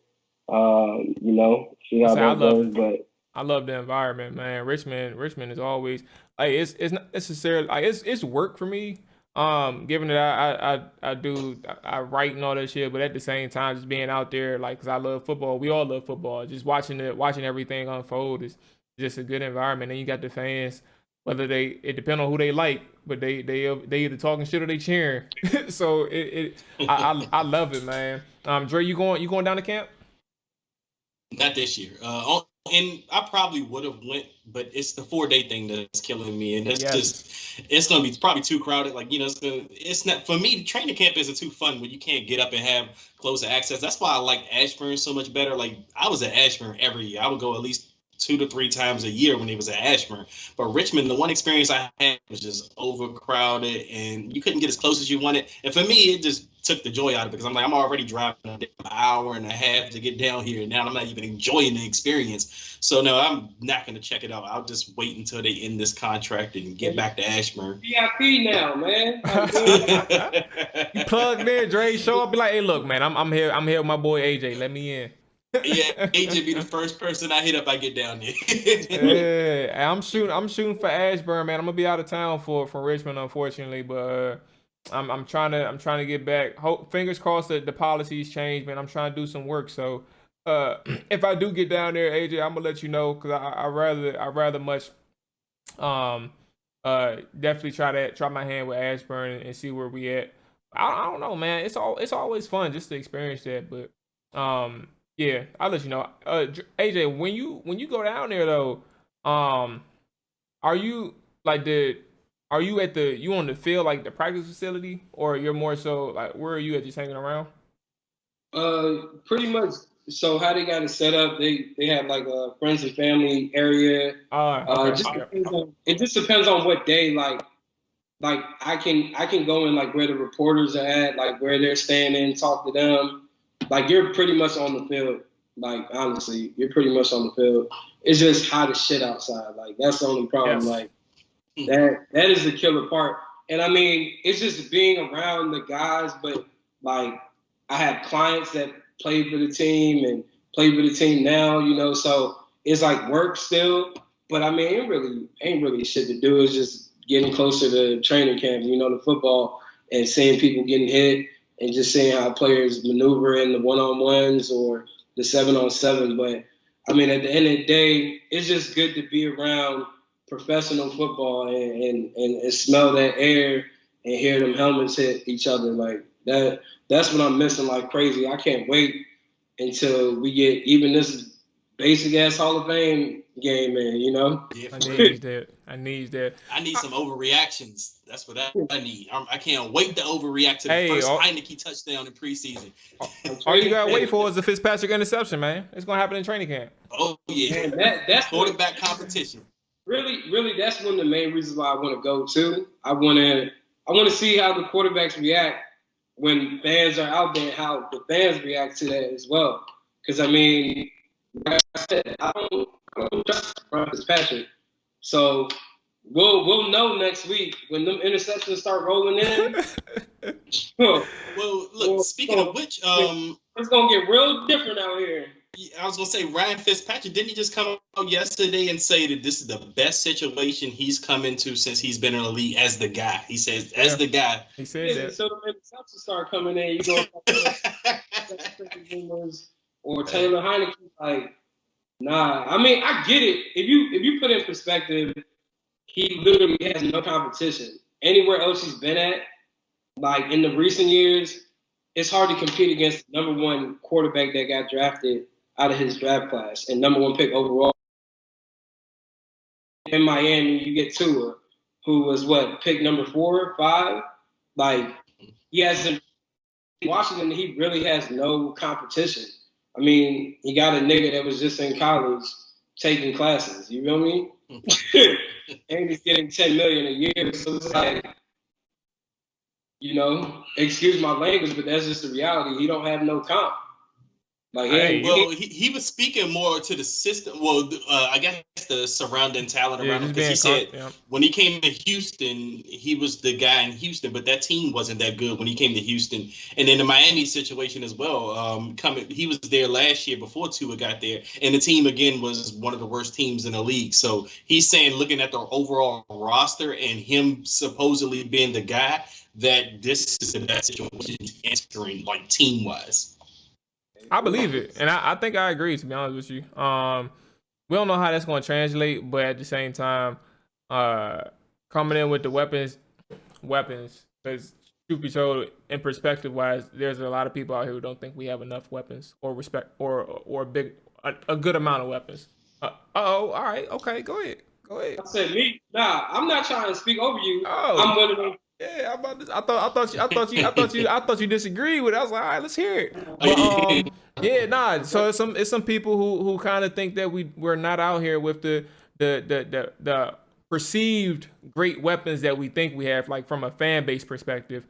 You know, see how that goes. But I love the environment, man. Richmond is always like it's not necessarily like it's work for me. Given that I write and all that shit, but at the same time, just being out there, like, cause I love football. We all love football. Just watching everything unfold is just a good environment. And you got the fans, whether it depends on who they like, but they either talking shit or they cheering. So I love it, man. Dre, you going down to camp? Not this year. And I probably would have went, but it's the 4-day thing that's killing me, and it's gonna be probably too crowded. Like, you know, it's not for me. Training camp isn't too fun when you can't get up and have closer access. That's why I like Ashburn so much better. Like, I was at Ashburn every year. I would go at least 2 to 3 times a year when he was at Ashburn. But Richmond, the one experience I had was just overcrowded, and you couldn't get as close as you wanted. And for me, it just took the joy out of it, because I'm already driving an hour and a half to get down here, and now I'm not even enjoying the experience. So no, I'm not going to check it out. I'll just wait until they end this contract and get back to Ashburn. VIP now, man. You plugged in, Dre. Show up, be like, hey, look, man, I'm here with my boy AJ. Let me in. Yeah, AJ be the first person I hit up. I get down there. Yeah, I'm shooting for Ashburn, man. I'm gonna be out of town for Richmond, unfortunately, but I'm trying to get back. Fingers crossed that the policies change, man. I'm trying to do some work. So if I do get down there, AJ, I'm gonna let you know, because I rather much definitely try my hand with Ashburn and see where we at. I don't know, man. It's always fun just to experience that, but yeah, I'll let you know. AJ, when you go down there though, are you on the field, like the practice facility, or you're more so like, where are you at, just hanging around? Pretty much. So how they got it set up, they have like a friends and family area. Okay. It just depends on what day. Like I can go in like where the reporters are at, like where they're standing, talk to them. Like, you're pretty much on the field. Like, honestly, you're pretty much on the field. It's just hot as shit outside. Like, that's the only problem. Yes. Like, that is the killer part. And I mean, it's just being around the guys. But like, I have clients that play for the team and play for the team now, you know. So it's like work still. But I mean, it ain't really shit to do. It's just getting closer to training camp, you know, the football, and seeing people getting hit, and just seeing how players maneuver in the one-on-ones or the 7-on-7. But, I mean, at the end of the day, it's just good to be around professional football and smell that air and hear them helmets hit each other. Like, that's what I'm missing like crazy. I can't wait until we get even this basic-ass Hall of Fame game in, you know? Yeah, I need that. I need some overreactions. That's what I need. I can't wait to overreact to the first Heinicke touchdown in preseason. All you gotta wait for is the Fitzpatrick interception, man. It's gonna happen in training camp. Oh yeah, man, that's quarterback competition. Really, that's one of the main reasons why I want to go to. I want to see how the quarterbacks react when fans are out there, how the fans react to that as well. Because I mean, like I said, I don't trust Fitzpatrick. So we'll know next week when them interceptions start rolling in. Well, look. Speaking of which, it's gonna get real different out here. I was gonna say, Ryan Fitzpatrick, didn't he just come out yesterday and say that this is the best situation he's come into since he's been in the league as the guy? He says, as the guy. He said that. So the interceptions start coming in, you go or Taylor Heinicke, like. Nah, I mean, I get it. If you put in perspective, he literally has no competition. Anywhere else he's been at, like in the recent years, it's hard to compete against the number one quarterback that got drafted out of his draft class and number one pick overall. In Miami, you get Tua, who was pick number 4 or 5. Like, he hasn't. Washington, he really has no competition. I mean, he got a nigga that was just in college taking classes. You feel me? And he's getting $10 million a year. So it's like, you know, excuse my language, but that's just the reality. He don't have no comp. Like well, he was speaking more to the system. Well, I guess the surrounding talent around him, because he said when he came to Houston, he was the guy in Houston, but that team wasn't that good when he came to Houston. And in the Miami situation as well, he was there last year before Tua got there, and the team again was one of the worst teams in the league. So he's saying, looking at the overall roster and him supposedly being the guy, that this is the best situation entering, like, team wise. I believe it, and I think I agree, to be honest with you. We don't know how that's going to translate, but at the same time, coming in with the weapons, because truth be told, in perspective wise, there's a lot of people out here who don't think we have enough weapons or a good amount of weapons. All right, okay, go ahead. I said me. Nah, I'm not trying to speak over you. I'm one of them. Yeah, I thought you disagreed with it. I was like, all right, let's hear it. But yeah, nah. So it's some people who kind of think that we're not out here with the perceived great weapons that we think we have, like from a fan base perspective.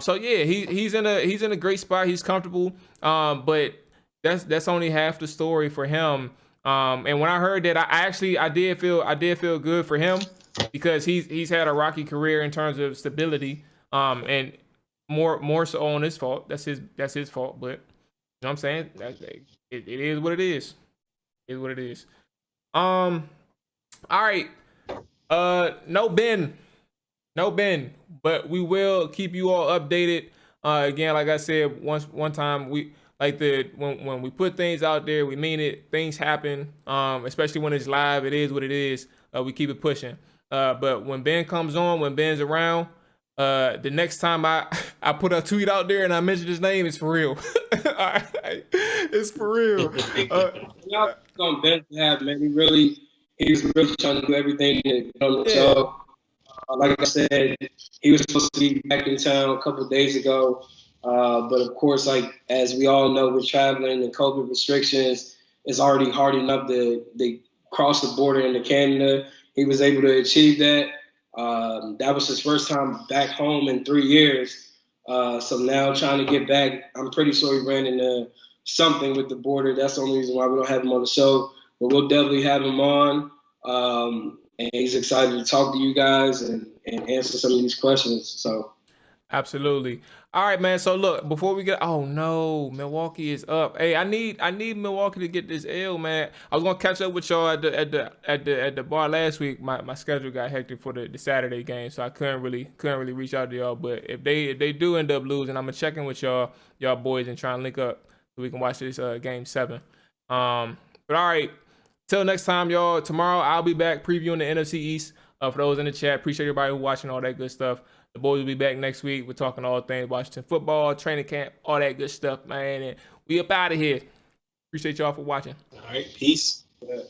So yeah, he's in a great spot. He's comfortable. But that's only half the story for him. And when I heard that, I did feel good for him, because he's had a rocky career in terms of stability, and more so on his fault. That's his fault. But you know what I'm saying? It is what it is. It is what it is. All right. No Ben, but we will keep you all updated. Again, like I said, one time we like when we put things out there, we mean it. Things happen, especially when it's live. It is what it is. We keep it pushing. But when Ben comes on, when Ben's around, the next time I put a tweet out there and I mention his name, it's for real. It's for real. Y'all on Ben to have, man. He's really trying to do everything to get on the show. Like I said, he was supposed to be back in town a couple of days ago. But of course, like as we all know, we're traveling and COVID restrictions. It's already hard enough to cross the border into Canada. He was able to achieve that. That was his first time back home in 3 years. So now trying to get back, I'm pretty sure he ran into something with the border. That's the only reason why we don't have him on the show. But we'll definitely have him on. And he's excited to talk to you guys and answer some of these questions. So, absolutely. All right, man. So look, before we get, oh no, Milwaukee is up. Hey, I need Milwaukee to get this L, man. I was gonna catch up with y'all at the bar last week. My schedule got hectic for the Saturday game, so I couldn't really reach out to y'all. But if they do end up losing, I'm gonna check in with y'all boys and try and link up so we can watch this game 7. But all right. Till next time, y'all. Tomorrow, I'll be back previewing the NFC East. For those in the chat, appreciate everybody who watching, all that good stuff. The boys will be back next week. We're talking all things Washington football, training camp, all that good stuff, man. And we up out of here. Appreciate y'all for watching. All right, peace. Yeah.